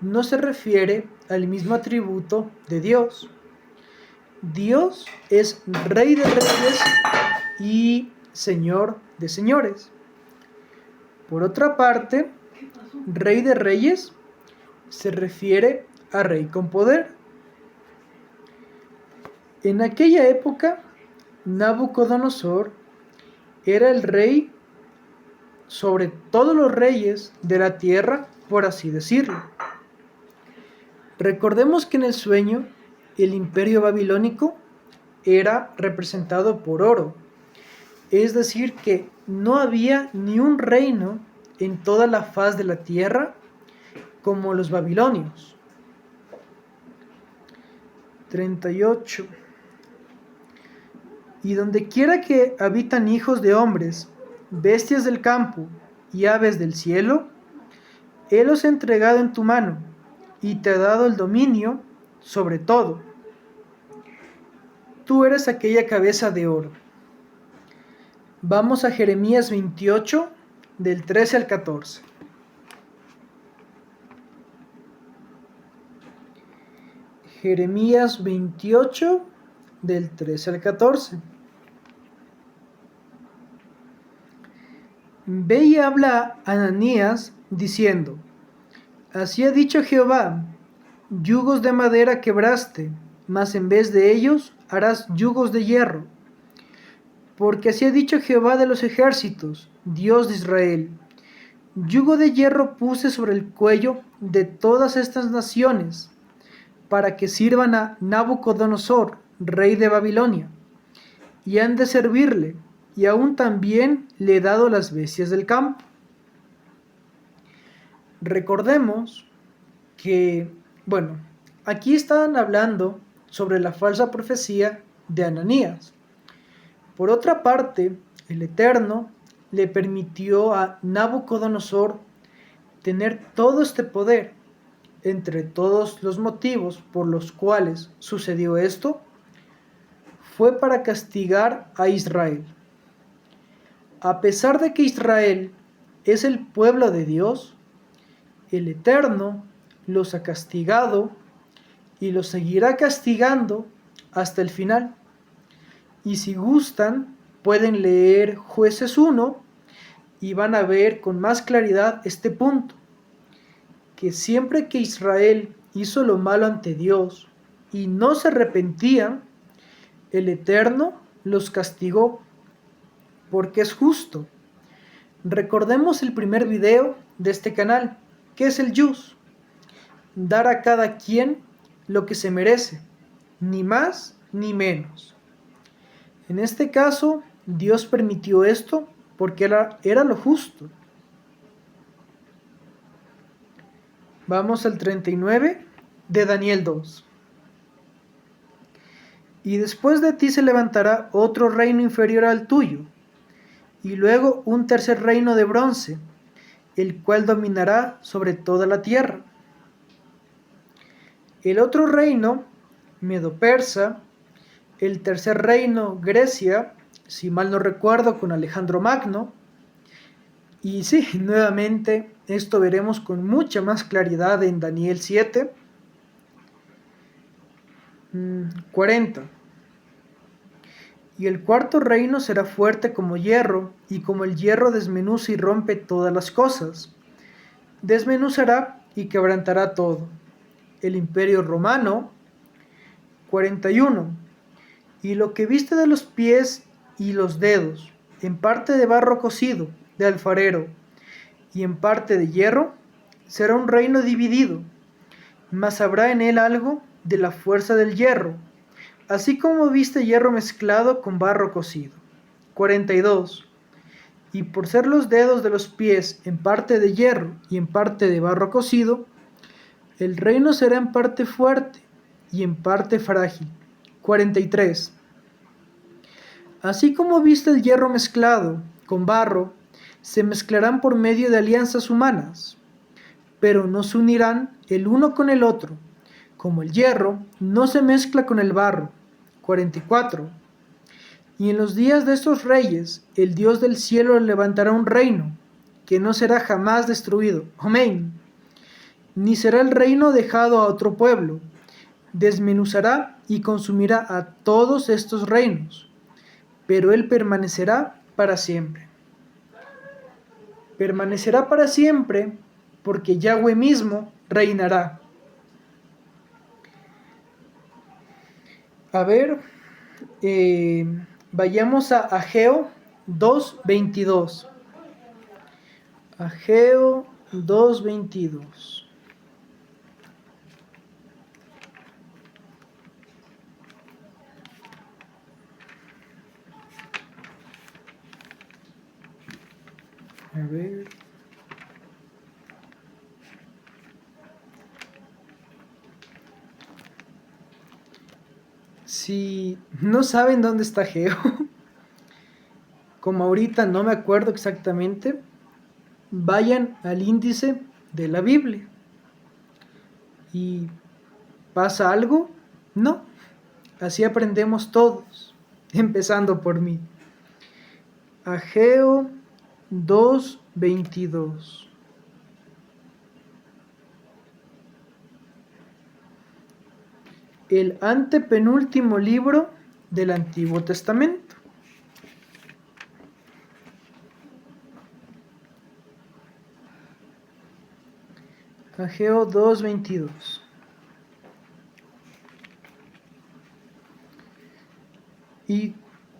no se refiere al mismo atributo de Dios. Dios es rey de reyes y señor de señores. Por otra parte, rey de reyes se refiere a rey con poder. En aquella época, Nabucodonosor era el rey sobre todos los reyes de la tierra, por así decirlo. Recordemos que en el sueño el imperio babilónico era representado por oro, es decir, que no había ni un reino en toda la faz de la tierra como los babilonios. 38. Y donde quiera que habitan hijos de hombres, bestias del campo y aves del cielo, Él los ha entregado en tu mano y te ha dado el dominio sobre todo. Tú eres aquella cabeza de oro. Vamos a Jeremías 28, del 13 al 14. Jeremías 28, del 13 al 14. ve y habla a Ananías diciendo, así ha dicho Jehová, yugos de madera quebraste, mas en vez de ellos harás yugos de hierro. Porque así ha dicho Jehová de los ejércitos, Dios de Israel, yugo de hierro puse sobre el cuello de todas estas naciones, para que sirvan a Nabucodonosor, rey de Babilonia, y han de servirle, y aún también le he dado las bestias del campo. Recordemos que, bueno, aquí están hablando sobre la falsa profecía de Ananías. Por otra parte, el Eterno le permitió a Nabucodonosor tener todo este poder. Entre todos los motivos por los cuales sucedió esto, fue para castigar a Israel. A pesar de que Israel es el pueblo de Dios, el Eterno los ha castigado y los seguirá castigando hasta el final. Y si gustan, pueden leer Jueces 1 y van a ver con más claridad este punto, que siempre que Israel hizo lo malo ante Dios y no se arrepentían, el Eterno los castigó, porque es justo. Recordemos el primer video de este canal, que es el Yus, dar a cada quien lo que se merece, ni más ni menos. En este caso, Dios permitió esto porque era lo justo. Vamos al 39 de Daniel 2. Y después de ti se levantará otro reino inferior al tuyo, y luego un tercer reino de bronce, el cual dominará sobre toda la tierra. El otro reino, Medo-Persa, el tercer reino, Grecia, si mal no recuerdo, con Alejandro Magno. Y sí, nuevamente, esto veremos con mucha más claridad en Daniel 7. 40. Y el cuarto reino será fuerte como hierro, y como el hierro desmenuza y rompe todas las cosas, desmenuzará y quebrantará todo. El imperio romano. 41. Y lo que viste de los pies y los dedos, en parte de barro cocido, de alfarero, y en parte de hierro, será un reino dividido, mas habrá en él algo de la fuerza del hierro, así como viste hierro mezclado con barro cocido. 42. Y por ser los dedos de los pies en parte de hierro y en parte de barro cocido, el reino será en parte fuerte y en parte frágil. 43. Así como viste el hierro mezclado con barro, se mezclarán por medio de alianzas humanas, pero no se unirán el uno con el otro, como el hierro no se mezcla con el barro. 44. Y en los días de estos reyes, el Dios del cielo levantará un reino, que no será jamás destruido. Amén. Ni será el reino dejado a otro pueblo. Desmenuzará y consumirá a todos estos reinos, pero él permanecerá para siempre. Permanecerá para siempre porque Yahweh mismo reinará. A ver, vayamos a Ageo 2:22. Ageo 2:22. A ver. Si no saben dónde está Ageo, como ahorita no me acuerdo exactamente, vayan al índice de la Biblia. ¿Y pasa algo? No. Así aprendemos todos, empezando por mí. Ageo 2:22. El antepenúltimo libro del Antiguo Testamento. Ageo 2:22. Y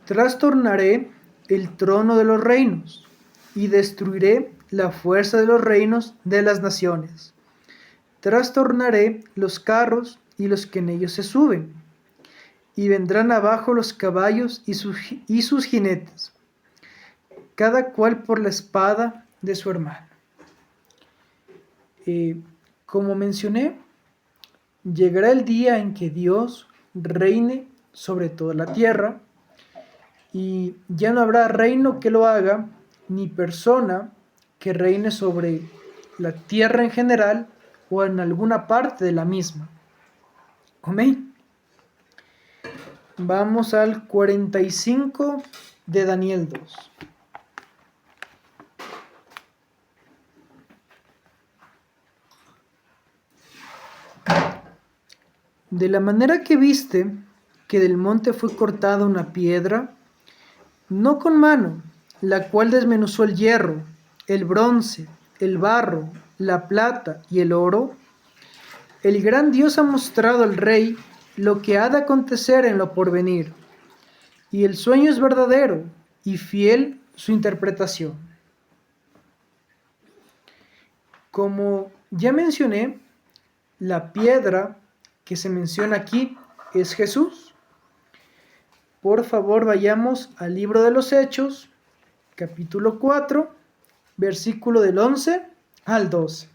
trastornaré el trono de los reinos, y destruiré la fuerza de los reinos de las naciones. Trastornaré los carros y los que en ellos se suben, y vendrán abajo los caballos y sus jinetes, cada cual por la espada de su hermano. Como mencioné, llegará el día en que Dios reine sobre toda la tierra, y ya no habrá reino que lo haga, ni persona que reine sobre la tierra en general o en alguna parte de la misma. Amén. Vamos al 45 de Daniel 2. De la manera que viste que del monte fue cortada una piedra, no con mano, la cual desmenuzó el hierro, el bronce, el barro, la plata y el oro, el gran Dios ha mostrado al rey lo que ha de acontecer en lo porvenir, y el sueño es verdadero y fiel su interpretación. Como ya mencioné, la piedra que se menciona aquí es Jesús. Por favor, vayamos al libro de los Hechos, capítulo 4, versículo del 11 al 12.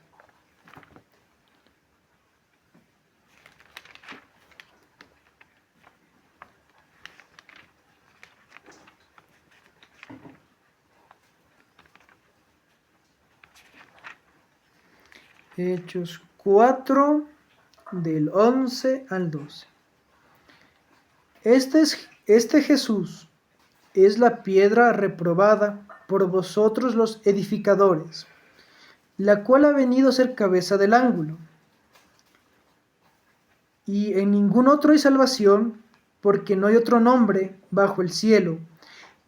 Hechos 4, del 11 al 12. Este Jesús es la piedra reprobada por vosotros los edificadores, la cual ha venido a ser cabeza del ángulo. Y en ningún otro hay salvación, porque no hay otro nombre bajo el cielo,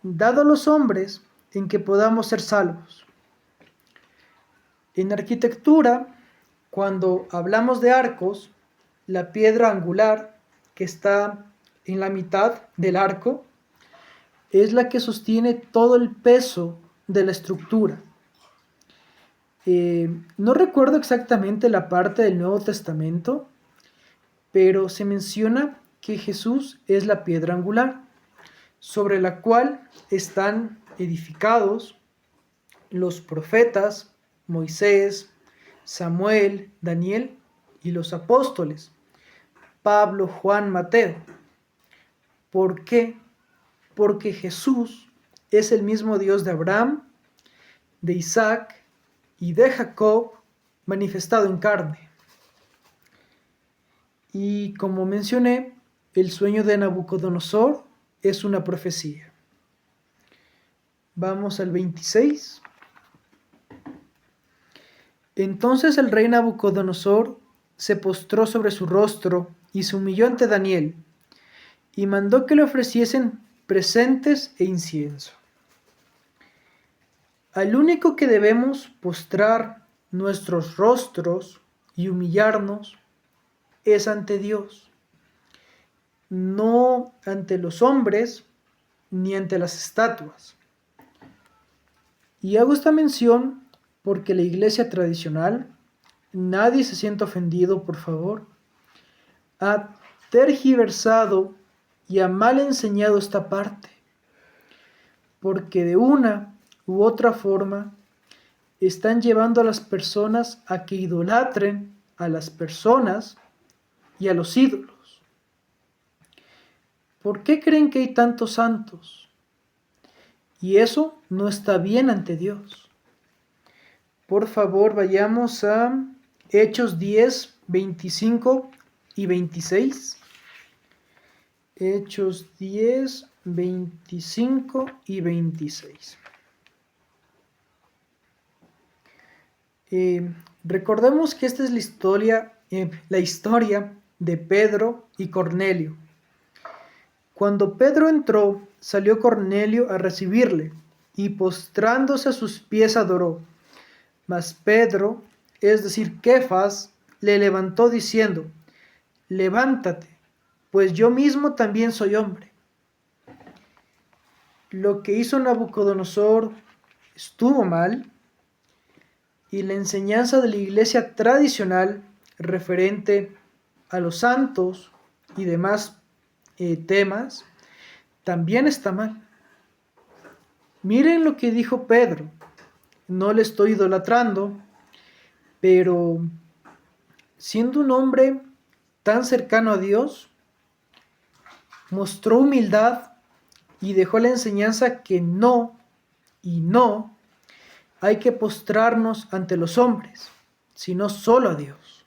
dado a los hombres, en que podamos ser salvos. En arquitectura, cuando hablamos de arcos, la piedra angular que está en la mitad del arco es la que sostiene todo el peso de la estructura. No recuerdo exactamente la parte del Nuevo Testamento, pero se menciona que Jesús es la piedra angular, sobre la cual están edificados los profetas, Moisés, Samuel, Daniel y los apóstoles, Pablo, Juan, Mateo. ¿Por qué? Porque Jesús es el mismo Dios de Abraham, de Isaac y de Jacob manifestado en carne. Y como mencioné, el sueño de Nabucodonosor es una profecía. Vamos al 26. Entonces el rey Nabucodonosor se postró sobre su rostro y se humilló ante Daniel, y mandó que le ofreciesen presentes e incienso. Al único que debemos postrar nuestros rostros y humillarnos es ante Dios, no ante los hombres ni ante las estatuas. Y hago esta mención porque la iglesia tradicional, nadie se sienta ofendido, por favor, ha tergiversado y ha mal enseñado esta parte, porque de una u otra forma están llevando a las personas a que idolatren a las personas y a los ídolos. ¿Por qué creen que hay tantos santos? Y eso no está bien ante Dios. Por favor, vayamos a Hechos 10, 25 y 26. Hechos 10, 25 y 26. Recordemos que esta es la historia de Pedro y Cornelio. Cuando Pedro entró, salió Cornelio a recibirle, y postrándose a sus pies adoró. Mas Pedro, es decir, Kefas, le levantó diciendo: levántate, pues yo mismo también soy hombre. Lo que hizo Nabucodonosor estuvo mal, y la enseñanza de la iglesia tradicional referente a los santos y demás temas también está mal. Miren lo que dijo Pedro. No le estoy idolatrando, pero siendo un hombre tan cercano a Dios, mostró humildad y dejó la enseñanza que no hay que postrarnos ante los hombres, sino solo a Dios.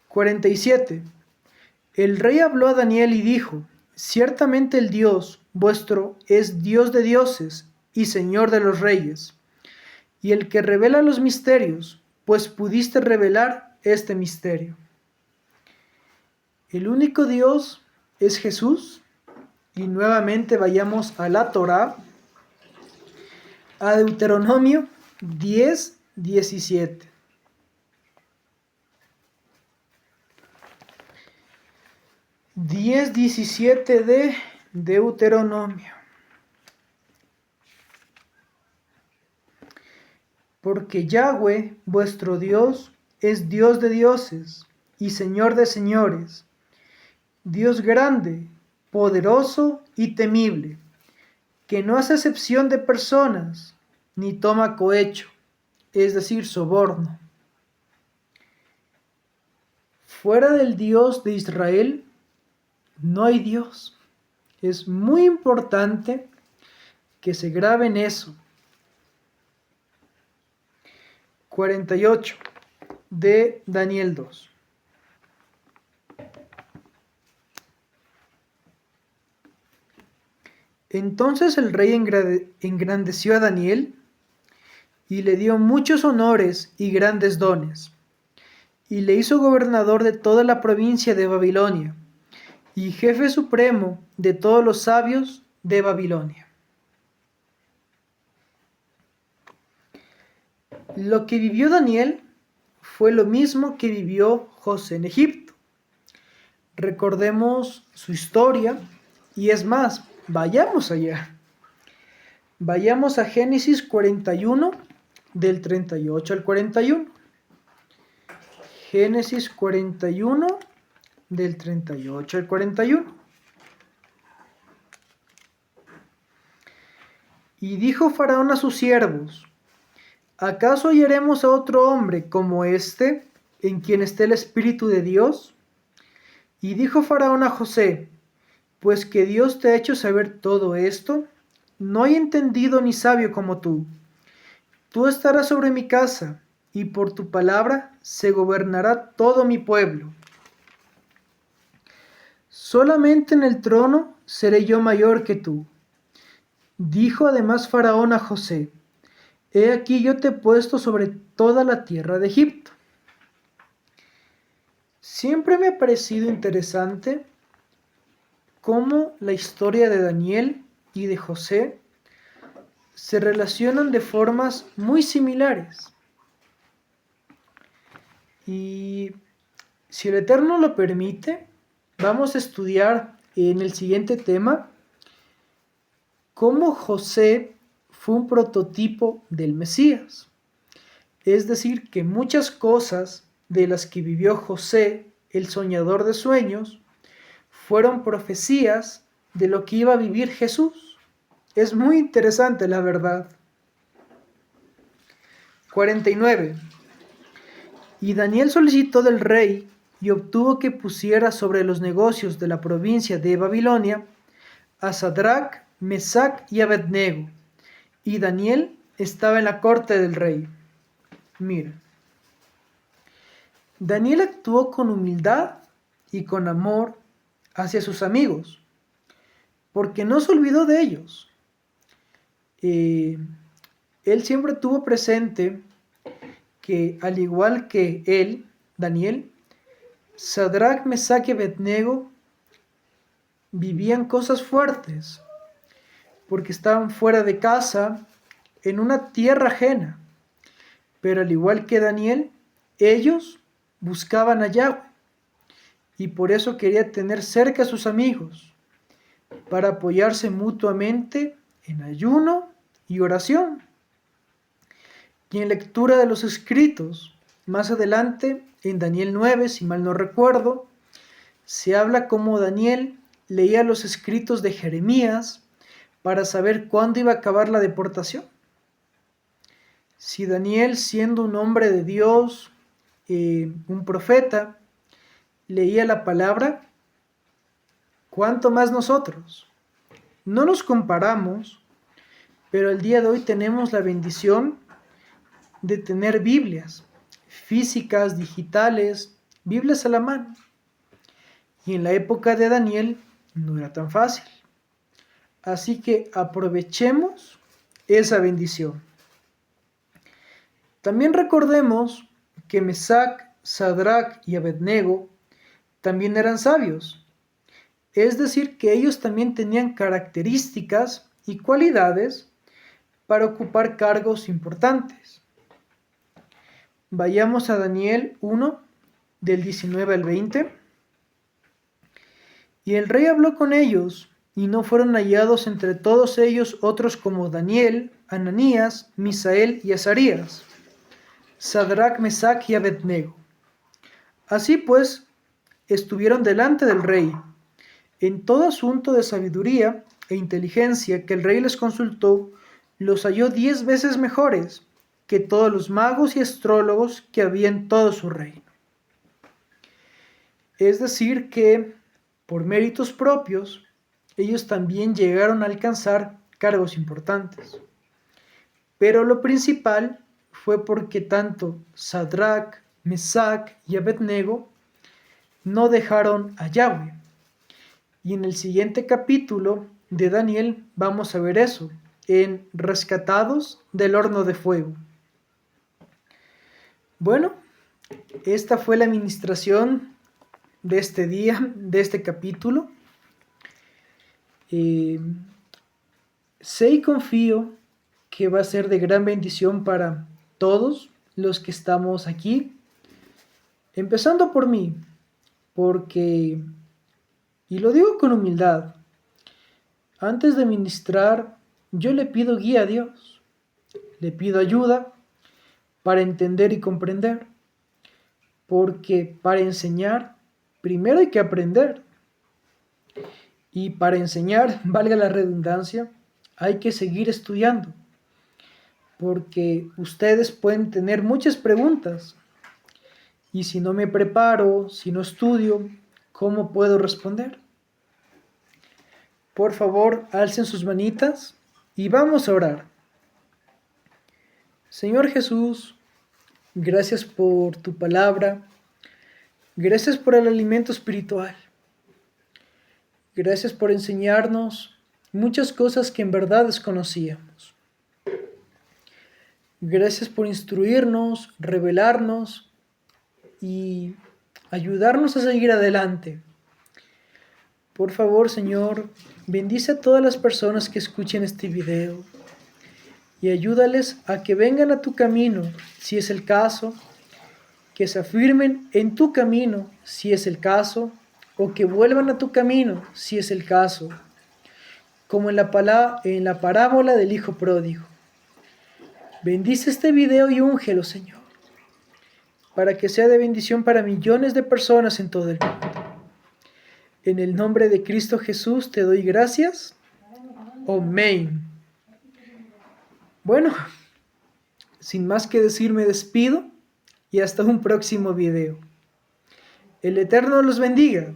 47. El rey habló a Daniel y dijo: ciertamente el Dios vuestro es Dios de dioses y Señor de los reyes, y el que revela los misterios, pues pudiste revelar este misterio. El único Dios es Jesús, y nuevamente vayamos a la Torá, a Deuteronomio 10:17. De Deuteronomio. Porque Yahweh, vuestro Dios, es Dios de dioses y Señor de señores, Dios grande, poderoso y temible, que no hace excepción de personas, ni toma cohecho, es decir, soborno. Fuera del Dios de Israel, no hay Dios. Es muy importante que se graben eso. 48 de Daniel 2. Entonces el rey engrandeció a Daniel y le dio muchos honores y grandes dones, y le hizo gobernador de toda la provincia de Babilonia, y jefe supremo de todos los sabios de Babilonia. Lo que vivió Daniel fue lo mismo que vivió José en Egipto. Recordemos su historia, y es más, vayamos allá. Vayamos a Génesis 41, del 38 al 41. Génesis 41, del 38 al 41. Y dijo Faraón a sus siervos: ¿acaso hallaremos a otro hombre como este, en quien esté el Espíritu de Dios? Y dijo Faraón a José: pues que Dios te ha hecho saber todo esto, no hay entendido ni sabio como tú. Tú estarás sobre mi casa, y por tu palabra se gobernará todo mi pueblo. Solamente en el trono seré yo mayor que tú. Dijo además Faraón a José: he aquí yo te he puesto sobre toda la tierra de Egipto. Siempre me ha parecido interesante cómo la historia de Daniel y de José se relacionan de formas muy similares. Y si el Eterno lo permite, vamos a estudiar en el siguiente tema cómo José fue un prototipo del Mesías. Es decir, que muchas cosas de las que vivió José, el soñador de sueños, fueron profecías de lo que iba a vivir Jesús. Es muy interesante, la verdad. 49. Y Daniel solicitó del rey y obtuvo que pusiera sobre los negocios de la provincia de Babilonia a Sadrach, Mesach y Abednego. Y Daniel estaba en la corte del rey. Mira, Daniel actuó con humildad y con amor hacia sus amigos, porque no se olvidó de ellos. Él siempre tuvo presente que, al igual que él, Daniel, Sadrach, Mesach y Abednego vivían cosas fuertes, porque estaban fuera de casa, en una tierra ajena, Pero al igual que Daniel, ellos buscaban a Yahweh y por eso quería tener cerca a sus amigos para apoyarse mutuamente en ayuno y oración. Y en lectura de los escritos, más adelante, en Daniel 9, si mal no recuerdo, se habla cómo Daniel leía los escritos de Jeremías para saber cuándo iba a acabar la deportación. Si Daniel, siendo un hombre de Dios, un profeta, leía la palabra, ¿cuánto más nosotros? No nos comparamos, pero el día de hoy tenemos la bendición de tener Biblias físicas, digitales, Biblias a la mano. Y en la época de Daniel no era tan fácil. Así que aprovechemos esa bendición. También recordemos que Mesac, Sadrach y Abednego también eran sabios. Es decir, que ellos también tenían características y cualidades para ocupar cargos importantes. Vayamos a Daniel 1, del 19 al 20. Y el rey habló con ellos, y no fueron hallados entre todos ellos otros como Daniel, Ananías, Misael y Azarías, Sadrach, Mesach y Abednego. Así pues, estuvieron delante del rey. En todo asunto de sabiduría e inteligencia que el rey les consultó, los halló 10 veces mejores que todos los magos y astrólogos que había en todo su reino. Es decir, que por méritos propios, ellos también llegaron a alcanzar cargos importantes. Pero lo principal fue porque tanto Sadrach, Mesach y Abednego no dejaron a Yahweh. Y en el siguiente capítulo de Daniel vamos a ver eso, en Rescatados del horno de fuego. Bueno, esta fue la administración de este día, de este capítulo. Sé y confío que va a ser de gran bendición para todos los que estamos aquí, empezando por mí, porque, y lo digo con humildad, antes de ministrar, yo le pido guía a Dios, le pido ayuda para entender y comprender, porque para enseñar, primero hay que aprender, y para enseñar, valga la redundancia, hay que seguir estudiando, porque ustedes pueden tener muchas preguntas, y si no me preparo, si no estudio, ¿cómo puedo responder? Por favor, alcen sus manitas y vamos a orar. Señor Jesús, gracias por tu palabra, gracias por el alimento espiritual, gracias por enseñarnos muchas cosas que en verdad desconocíamos. Gracias por instruirnos, revelarnos y ayudarnos a seguir adelante. Por favor, Señor, bendice a todas las personas que escuchen este video y ayúdales a que vengan a tu camino, si es el caso, que se afirmen en tu camino, si es el caso, o que vuelvan a tu camino, si es el caso, como en la parábola del hijo pródigo. Bendice este video y úngelo, Señor, para que sea de bendición para millones de personas en todo el mundo. En el nombre de Cristo Jesús te doy gracias. Amén. Bueno, sin más que decir me despido y hasta un próximo video. El Eterno los bendiga.